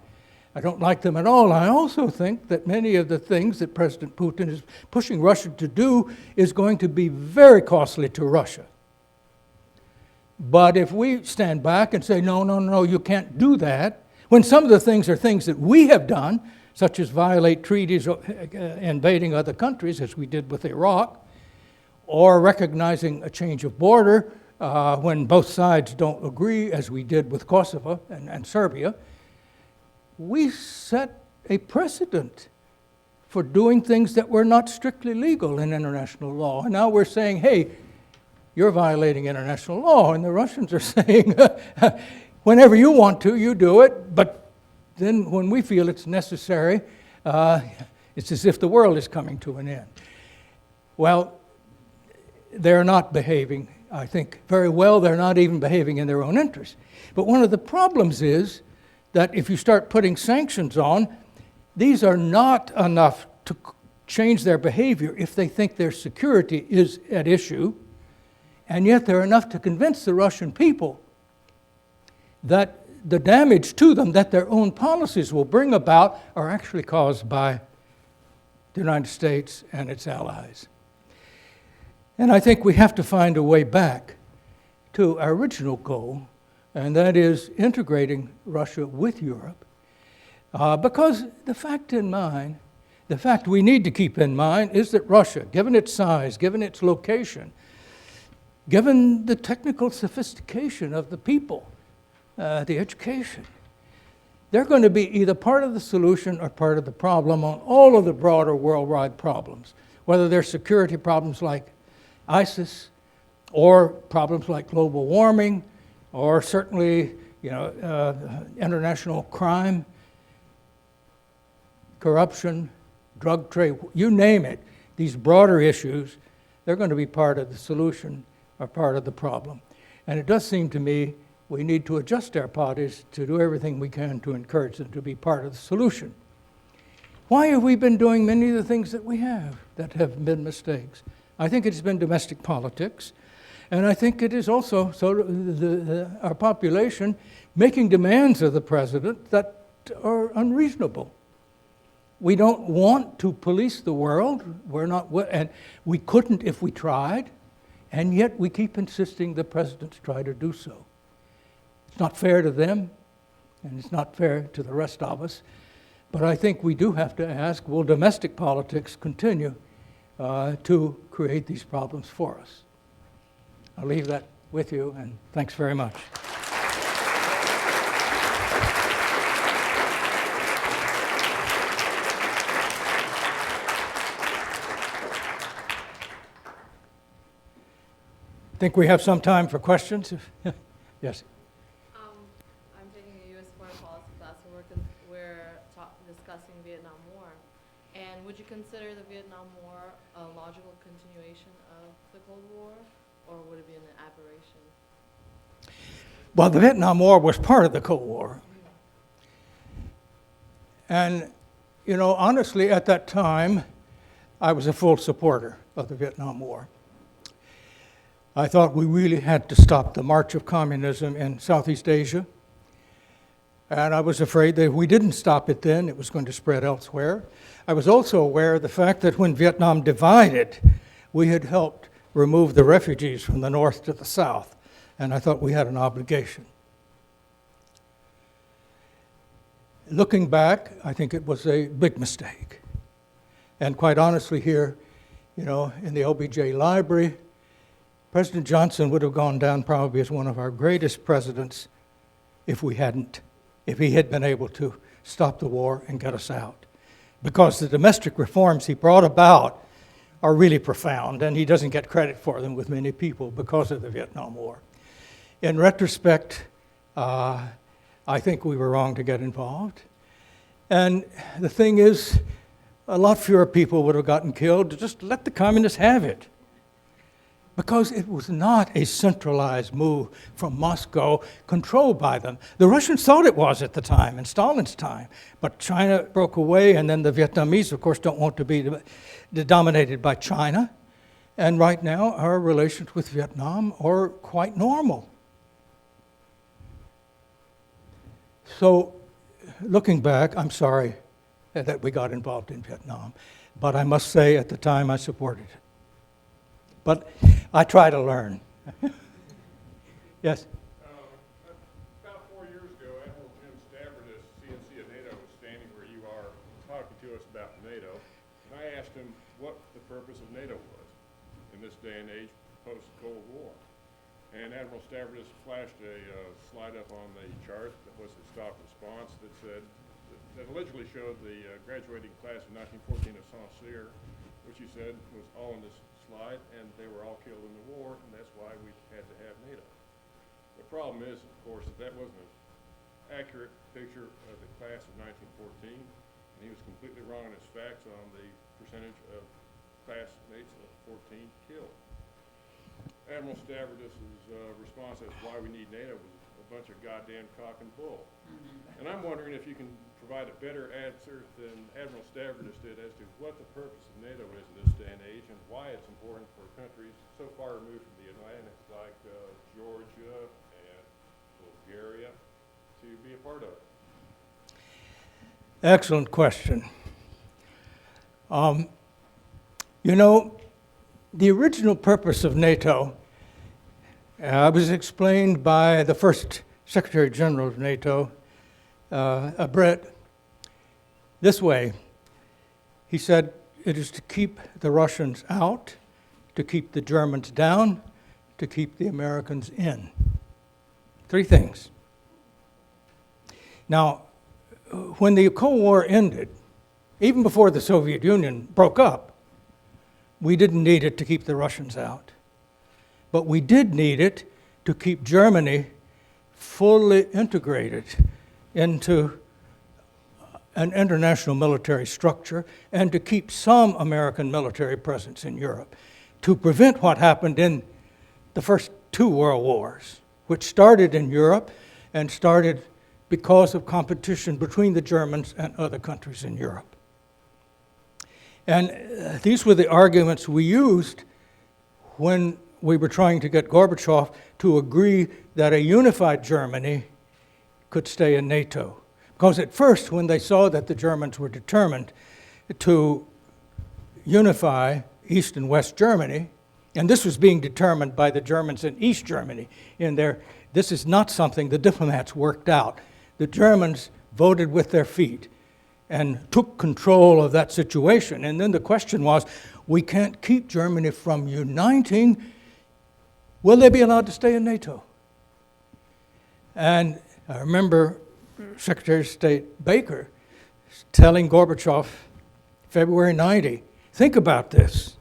I don't like them at all. I also think that many of the things that President Putin is pushing Russia to do is going to be very costly to Russia. But if we stand back and say, no, you can't do that, when some of the things are things that we have done, such as violate treaties, invading other countries, as we did with Iraq, or recognizing a change of border when both sides don't agree, as we did with Kosovo and Serbia, we set a precedent for doing things that were not strictly legal in international law. And now we're saying, hey, you're violating international law. And the Russians are saying, whenever you want to, you do it. But then when we feel it's necessary, it's as if the world is coming to an end. Well, they're not behaving, I think, very well. They're not even behaving in their own interest. But one of the problems is that if you start putting sanctions on, these are not enough to change their behavior if they think their security is at issue, and yet they're enough to convince the Russian people that the damage to them that their own policies will bring about are actually caused by the United States and its allies. And I think we have to find a way back to our original goal, and that is integrating Russia with Europe. Because the fact we need to keep in mind is that Russia, given its size, given its location, given the technical sophistication of the people, the education, they're going to be either part of the solution or part of the problem on all of the broader worldwide problems, whether they're security problems like ISIS, or problems like global warming, or certainly, international crime, corruption, drug trade, you name it. These broader issues, they're going to be part of the solution or part of the problem. And it does seem to me we need to adjust our parties to do everything we can to encourage them to be part of the solution. Why have we been doing many of the things that we have that have been mistakes? I think it's been domestic politics, and I think it is also our population making demands of the president that are unreasonable. We don't want to police the world. And we couldn't if we tried, and yet we keep insisting the presidents try to do so. It's not fair to them, and it's not fair to the rest of us. But I think we do have to ask, will domestic politics continue to create these problems for us? I'll leave that with you, and thanks very much. Think we have some time for questions? Yes. I'm taking a U.S. foreign policy class, and we're discussing Vietnam War. And would you consider the Vietnam War a logical continuation of the Cold War, or would it be an aberration? Well, the Vietnam War was part of the Cold War. And, honestly, at that time, I was a full supporter of the Vietnam War. I thought we really had to stop the march of communism in Southeast Asia. And I was afraid that if we didn't stop it then, it was going to spread elsewhere. I was also aware of the fact that when Vietnam divided, we had helped remove the refugees from the north to the south. And I thought we had an obligation. Looking back, I think it was a big mistake. And quite honestly here, in the LBJ Library, President Johnson would have gone down probably as one of our greatest presidents if he had been able to stop the war and get us out. Because the domestic reforms he brought about are really profound, and he doesn't get credit for them with many people because of the Vietnam War. In retrospect, I think we were wrong to get involved. And the thing is, a lot fewer people would have gotten killed. Just let the communists have it. Because it was not a centralized move from Moscow controlled by them. The Russians thought it was at the time, in Stalin's time. But China broke away, and then the Vietnamese, of course, don't want to be dominated by China. And right now, our relations with Vietnam are quite normal. So, looking back, I'm sorry that we got involved in Vietnam. But I must say, at the time, I supported it. But I try to learn. Yes? About 4 years ago, Admiral Jim Stavridis, CNC of NATO, was standing where you are talking to us about NATO. And I asked him what the purpose of NATO was in this day and age post-Cold War. And Admiral Stavridis flashed a slide up on the chart that was his stock response that said, that allegedly showed the graduating class of 1914 of Saint-Cyr, which he said was all in this slide, and they were all killed in the war, and that's why we had to have NATO. The problem is, of course, that wasn't an accurate picture of the class of 1914, and he was completely wrong in his facts on the percentage of classmates of 14 killed. Admiral Stavridis' response as to why we need NATO was a bunch of goddamn cock and bull. And I'm wondering if you can provide a better answer than Admiral Stavridis did as to what the purpose of NATO is in this day and age and why it's important for countries so far removed from the Atlantic like Georgia and Bulgaria to be a part of it. Excellent question. the original purpose of NATO was explained by the first Secretary General of NATO, a Brit, this way. He said, it is to keep the Russians out, to keep the Germans down, to keep the Americans in. 3 things. Now, when the Cold War ended, even before the Soviet Union broke up, we didn't need it to keep the Russians out. But we did need it to keep Germany fully integrated into an international military structure and to keep some American military presence in Europe to prevent what happened in the first 2 world wars, which started in Europe and started because of competition between the Germans and other countries in Europe. And these were the arguments we used when we were trying to get Gorbachev to agree that a unified Germany could stay in NATO. Because at first, when they saw that the Germans were determined to unify East and West Germany, and this was being determined by the Germans in East Germany, this is not something the diplomats worked out. The Germans voted with their feet and took control of that situation. And then the question was, we can't keep Germany from uniting. Will they be allowed to stay in NATO? And I remember Secretary of State Baker telling Gorbachev, February 90, think about this.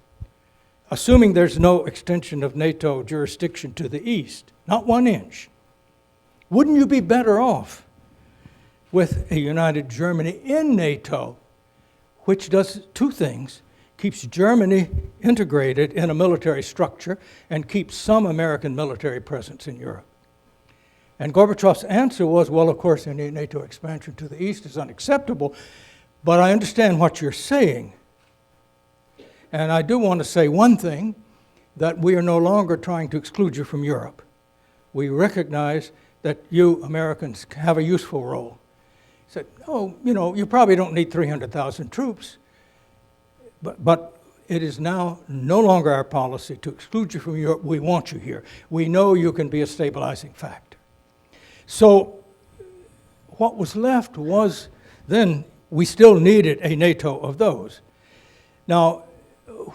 Assuming there's no extension of NATO jurisdiction to the east, not 1 inch, wouldn't you be better off with a united Germany in NATO, which does 2 things, keeps Germany integrated in a military structure and keeps some American military presence in Europe? And Gorbachev's answer was, well, of course, any NATO expansion to the east is unacceptable, but I understand what you're saying. And I do want to say one thing, that we are no longer trying to exclude you from Europe. We recognize that you Americans have a useful role. He said, oh, you probably don't need 300,000 troops, but it is now no longer our policy to exclude you from Europe. We want you here. We know you can be a stabilizing factor. So what was left was then we still needed a NATO of those. Now,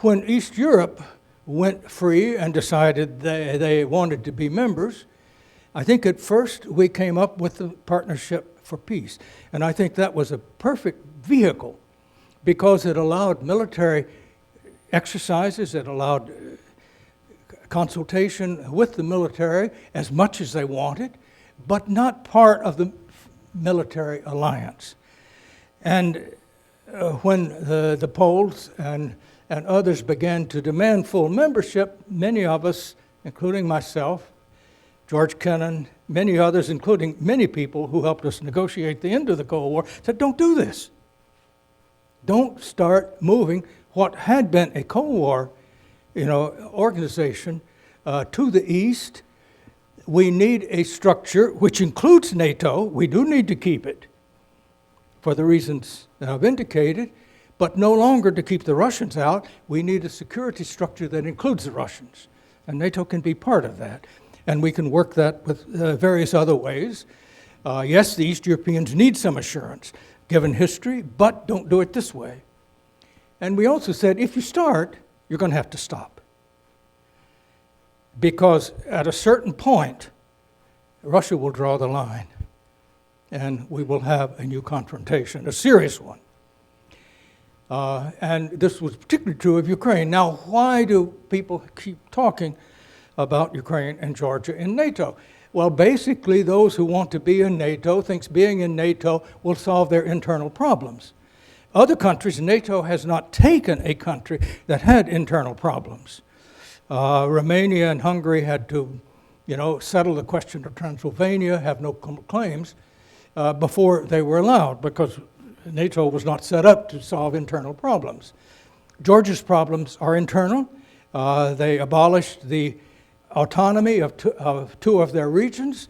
when East Europe went free and decided they wanted to be members, I think at first we came up with the Partnership for Peace. And I think that was a perfect vehicle because it allowed military exercises, it allowed consultation with the military as much as they wanted, but not part of the military alliance. And when the Poles and others began to demand full membership, many of us, including myself, George Kennan, many others, including many people who helped us negotiate the end of the Cold War, said, don't do this. Don't start moving what had been a Cold War organization to the east. We need a structure which includes NATO. We do need to keep it for the reasons that I've indicated, but no longer to keep the Russians out. We need a security structure that includes the Russians, and NATO can be part of that. And we can work that with various other ways. Yes, the East Europeans need some assurance, given history, but don't do it this way. And we also said, if you start, you're going to have to stop. Because at a certain point, Russia will draw the line, and we will have a new confrontation, a serious one. And this was particularly true of Ukraine. Now, why do people keep talking about Ukraine and Georgia in NATO? Well, basically, those who want to be in NATO thinks being in NATO will solve their internal problems. Other countries, NATO has not taken a country that had internal problems. Romania and Hungary had to, settle the question of Transylvania, have no claims, before they were allowed, because NATO was not set up to solve internal problems. Georgia's problems are internal. They abolished the autonomy of two of their regions,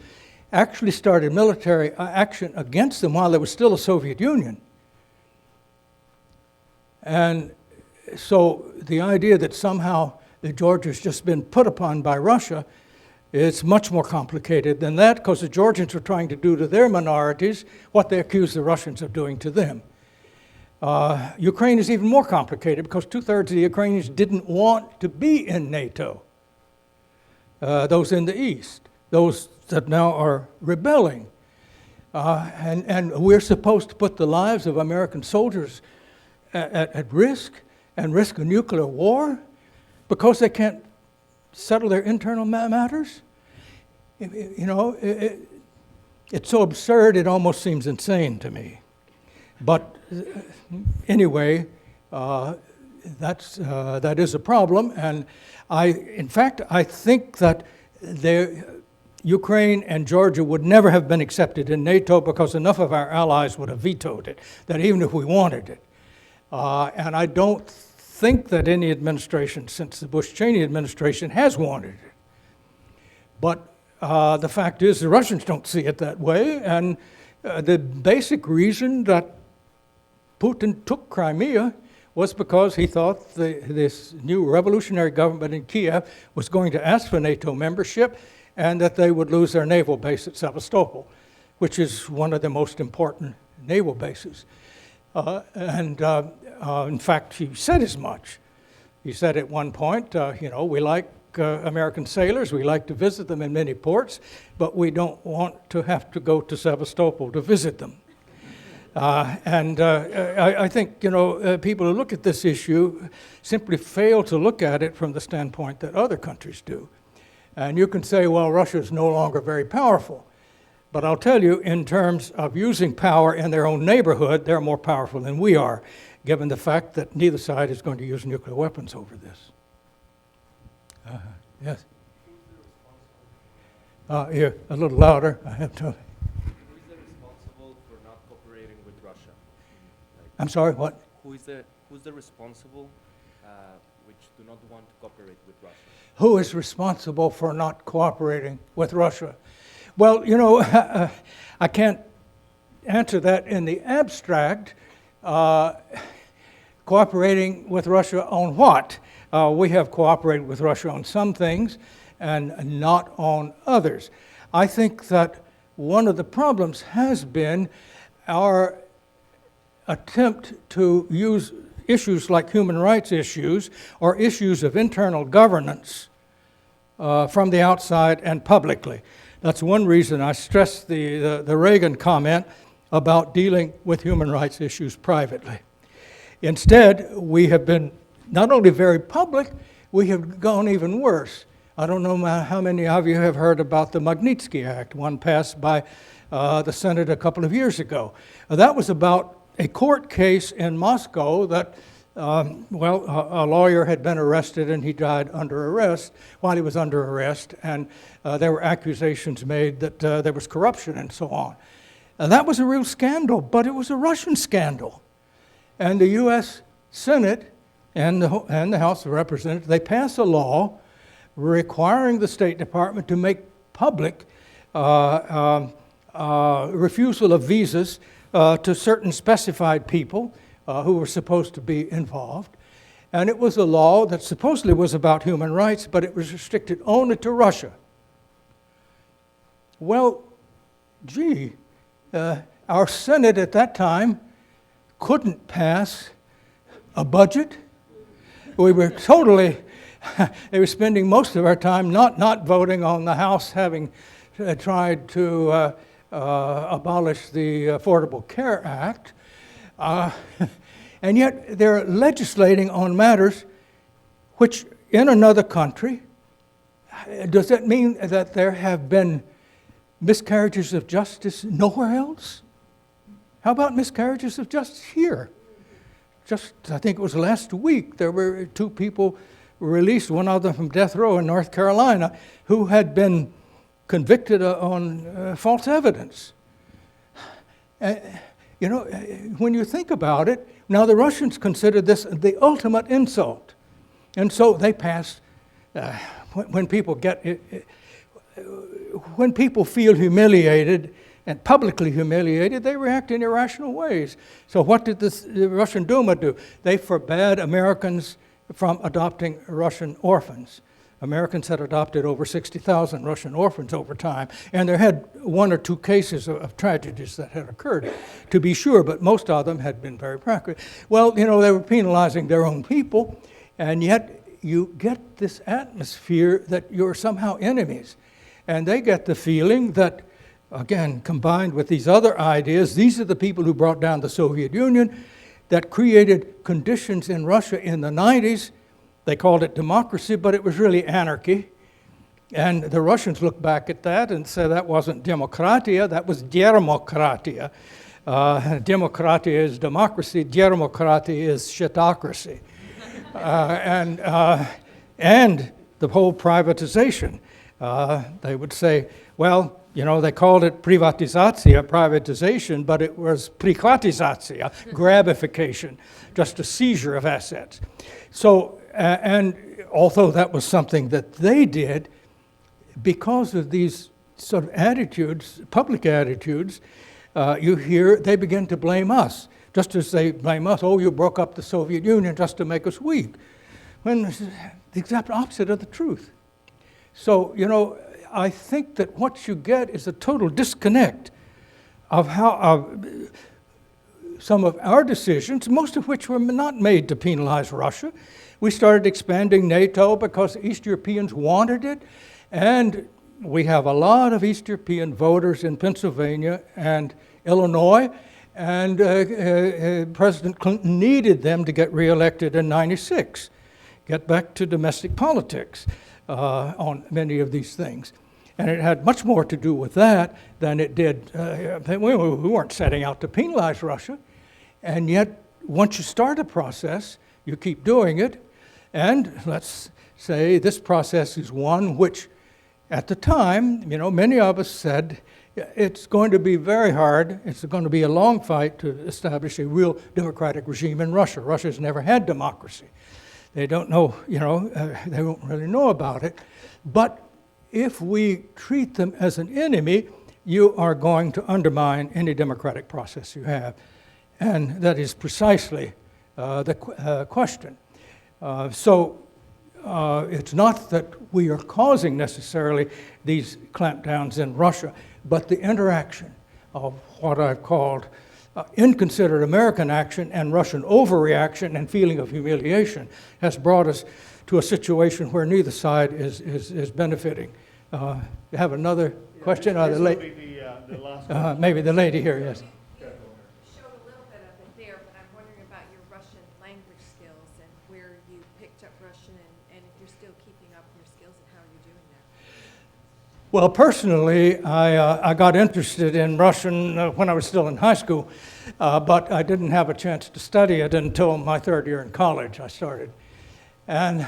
actually started military action against them while there was still a Soviet Union. And so the idea that somehow Georgia's just been put upon by Russia. It's much more complicated than that, because the Georgians are trying to do to their minorities what they accuse the Russians of doing to them. Ukraine is even more complicated because 2/3 of the Ukrainians didn't want to be in NATO. Those in the east, those that now are rebelling. And we're supposed to put the lives of American soldiers at risk and risk a nuclear war because they can't settle their internal matters? You know, it's so absurd it almost seems insane to me. But anyway, that is a problem, and in fact, I think that Ukraine and Georgia would never have been accepted in NATO because enough of our allies would have vetoed it, that even if we wanted it. And I don't think that any administration since the Bush-Cheney administration has wanted it. But the fact is the Russians don't see it that way, and the basic reason that Putin took Crimea was because he thought this new revolutionary government in Kiev was going to ask for NATO membership and that they would lose their naval base at Sevastopol, which is one of the most important naval bases. In fact, he said as much. He said at one point, you know, we like American sailors, we like to visit them in many ports, but we don't want to have to go to Sevastopol to visit them. I think, you know, people who look at this issue simply fail to look at it from the standpoint that other countries do. And you can say, well, Russia is no longer very powerful. But I'll tell you, in terms of using power in their own neighborhood, they're more powerful than we are, given the fact that neither side is going to use nuclear weapons over this. Yes? Here, a little louder. I have to. Who is responsible for not cooperating with Russia? I'm sorry, what? Who's the responsible which do not want to cooperate with Russia? Who is responsible for not cooperating with Russia? Well, you know, I can't answer that in the abstract. Cooperating with Russia on what? We have cooperated with Russia on some things and not on others. I think that one of the problems has been our attempt to use issues like human rights issues or issues of internal governance from the outside and publicly. That's one reason I stress the Reagan comment about dealing with human rights issues privately. Instead, we have been not only very public, we have gone even worse. I don't know how many of you have heard about the Magnitsky Act, one passed by the Senate a couple of years ago. That was about a court case in Moscow that, a lawyer had been arrested and he died under arrest while he was under arrest, and there were accusations made that there was corruption and so on. And that was a real scandal, but it was a Russian scandal. And the U.S. Senate and the House of Representatives, they passed a law requiring the State Department to make public refusal of visas to certain specified people who were supposed to be involved. And it was a law that supposedly was about human rights, but it was restricted only to Russia. Well, gee, our Senate at that time couldn't pass a budget. We were totally, they were spending most of our time not voting on the House having tried to abolish the Affordable Care Act. And yet they're legislating on matters which in another country, does that mean that there have been miscarriages of justice nowhere else? How about miscarriages of justice here? Just, I think it was last week, there were 2 people released, one of them from death row in North Carolina, who had been convicted on false evidence. You know, when you think about it, now the Russians consider this the ultimate insult. And so they passed, when people feel humiliated and publicly humiliated, they react in irrational ways. So what did the Russian Duma do? They forbade Americans from adopting Russian orphans. Americans had adopted over 60,000 Russian orphans over time, and there had one or two cases of tragedies that had occurred, to be sure, but most of them had been very practical. Well, they were penalizing their own people, and yet you get this atmosphere that you're somehow enemies. And they get the feeling that, again, combined with these other ideas, these are the people who brought down the Soviet Union, that created conditions in Russia in the 90s. They called it democracy, but it was really anarchy. And the Russians look back at that and say that wasn't demokratia, that was dermokratia. Democratia is democracy, dermokratia is shitocracy. And the whole privatization. They would say, well, they called it privatizatia, privatization, but it was privatizatia, grabification, just a seizure of assets. So, and although that was something that they did, because of these sort of attitudes, public attitudes, you hear they begin to blame us, just as they blame us, oh, you broke up the Soviet Union just to make us weak, when it's the exact opposite of the truth. So, I think that what you get is a total disconnect of how some of our decisions, most of which were not made to penalize Russia. We started expanding NATO because East Europeans wanted it, and we have a lot of East European voters in Pennsylvania and Illinois, and President Clinton needed them to get reelected in '96, get back to domestic politics on many of these things. And it had much more to do with that than it did, we weren't setting out to penalize Russia, and yet once you start a process, you keep doing it, and let's say this process is one which at the time, many of us said, it's going to be very hard, it's going to be a long fight to establish a real democratic regime in Russia. Russia's never had democracy. They don't know, they don't really know about it. But if we treat them as an enemy, you are going to undermine any democratic process you have. And that is precisely the question. So it's not that we are causing necessarily these clampdowns in Russia, but the interaction of what I've called inconsiderate American action and Russian overreaction and feeling of humiliation has brought us to a situation where neither side is benefiting. You have another question? This will be the last one. Maybe the lady here, yes. You showed a little bit of it there, but I'm wondering about your Russian language skills and where you picked up Russian and if you're still keeping up your skills and how you're doing that. Well, personally, I got interested in Russian when I was still in high school, but I didn't have a chance to study it until my third year in college. I started, and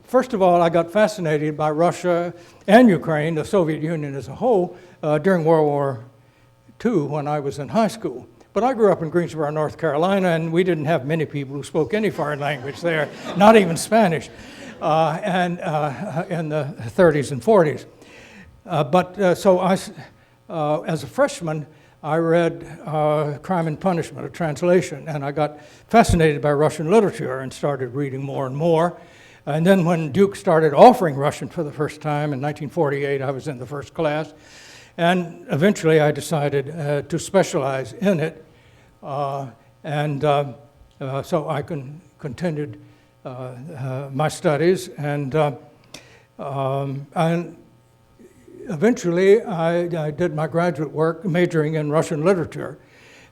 first of all, I got fascinated by Russia and Ukraine, the Soviet Union as a whole, during World War II when I was in high school. But I grew up in Greensboro, North Carolina, and we didn't have many people who spoke any foreign language there, not even Spanish, and in the 30s and 40s. So as a freshman, I read Crime and Punishment, a translation, and I got fascinated by Russian literature and started reading more and more. And then when Duke started offering Russian for the first time in 1948, I was in the first class. And eventually I decided to specialize in it. So I continued my studies. And eventually I did my graduate work majoring in Russian literature.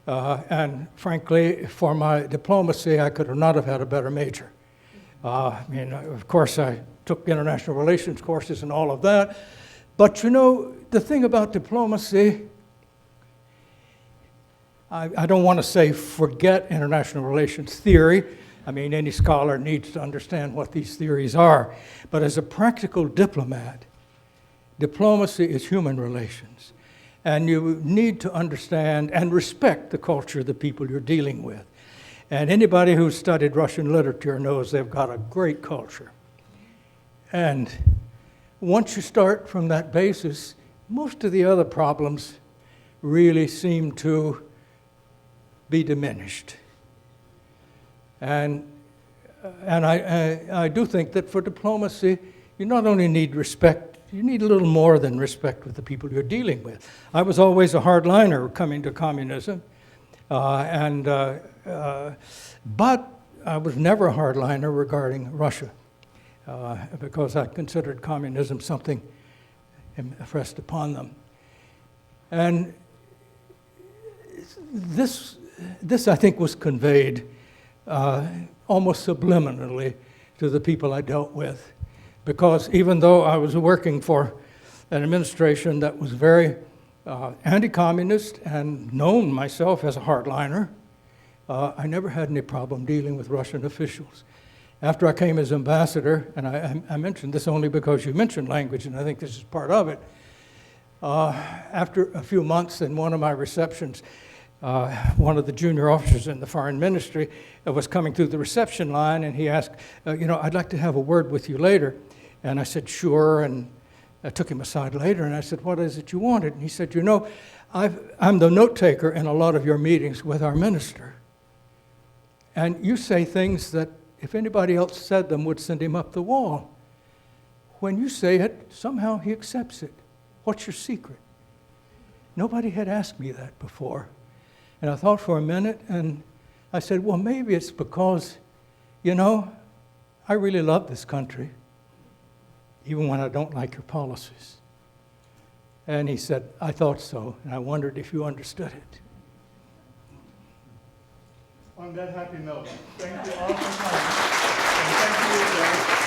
And frankly, for my diplomacy, I could not have had a better major. Of course, I took international relations courses and all of that. But the thing about diplomacy, I don't want to say forget international relations theory. Any scholar needs to understand what these theories are. But as a practical diplomat, diplomacy is human relations. And you need to understand and respect the culture of the people you're dealing with. And anybody who's studied Russian literature knows they've got a great culture. And once you start from that basis, most of the other problems really seem to be diminished. And I do think that for diplomacy, you not only need respect, you need a little more than respect with the people you're dealing with. I was always a hardliner coming to communism, but I was never a hardliner regarding Russia, because I considered communism something impressed upon them. And this I think was conveyed almost subliminally to the people I dealt with, because even though I was working for an administration that was very anti-communist and known myself as a hardliner, I never had any problem dealing with Russian officials. After I came as ambassador, and I mentioned this only because you mentioned language, and I think this is part of it, after a few months in one of my receptions, one of the junior officers in the foreign ministry was coming through the reception line, and he asked, I'd like to have a word with you later. And I said, sure, and I took him aside later, and I said, what is it you wanted? And he said, I'm the note taker in a lot of your meetings with our minister. And you say things that if anybody else said them would send him up the wall. When you say it, somehow he accepts it. What's your secret? Nobody had asked me that before. And I thought for a minute, and I said, well, maybe it's because, I really love this country, even when I don't like your policies. And he said, I thought so, and I wondered if you understood it. On that happy note, thank you all for coming. And thank you,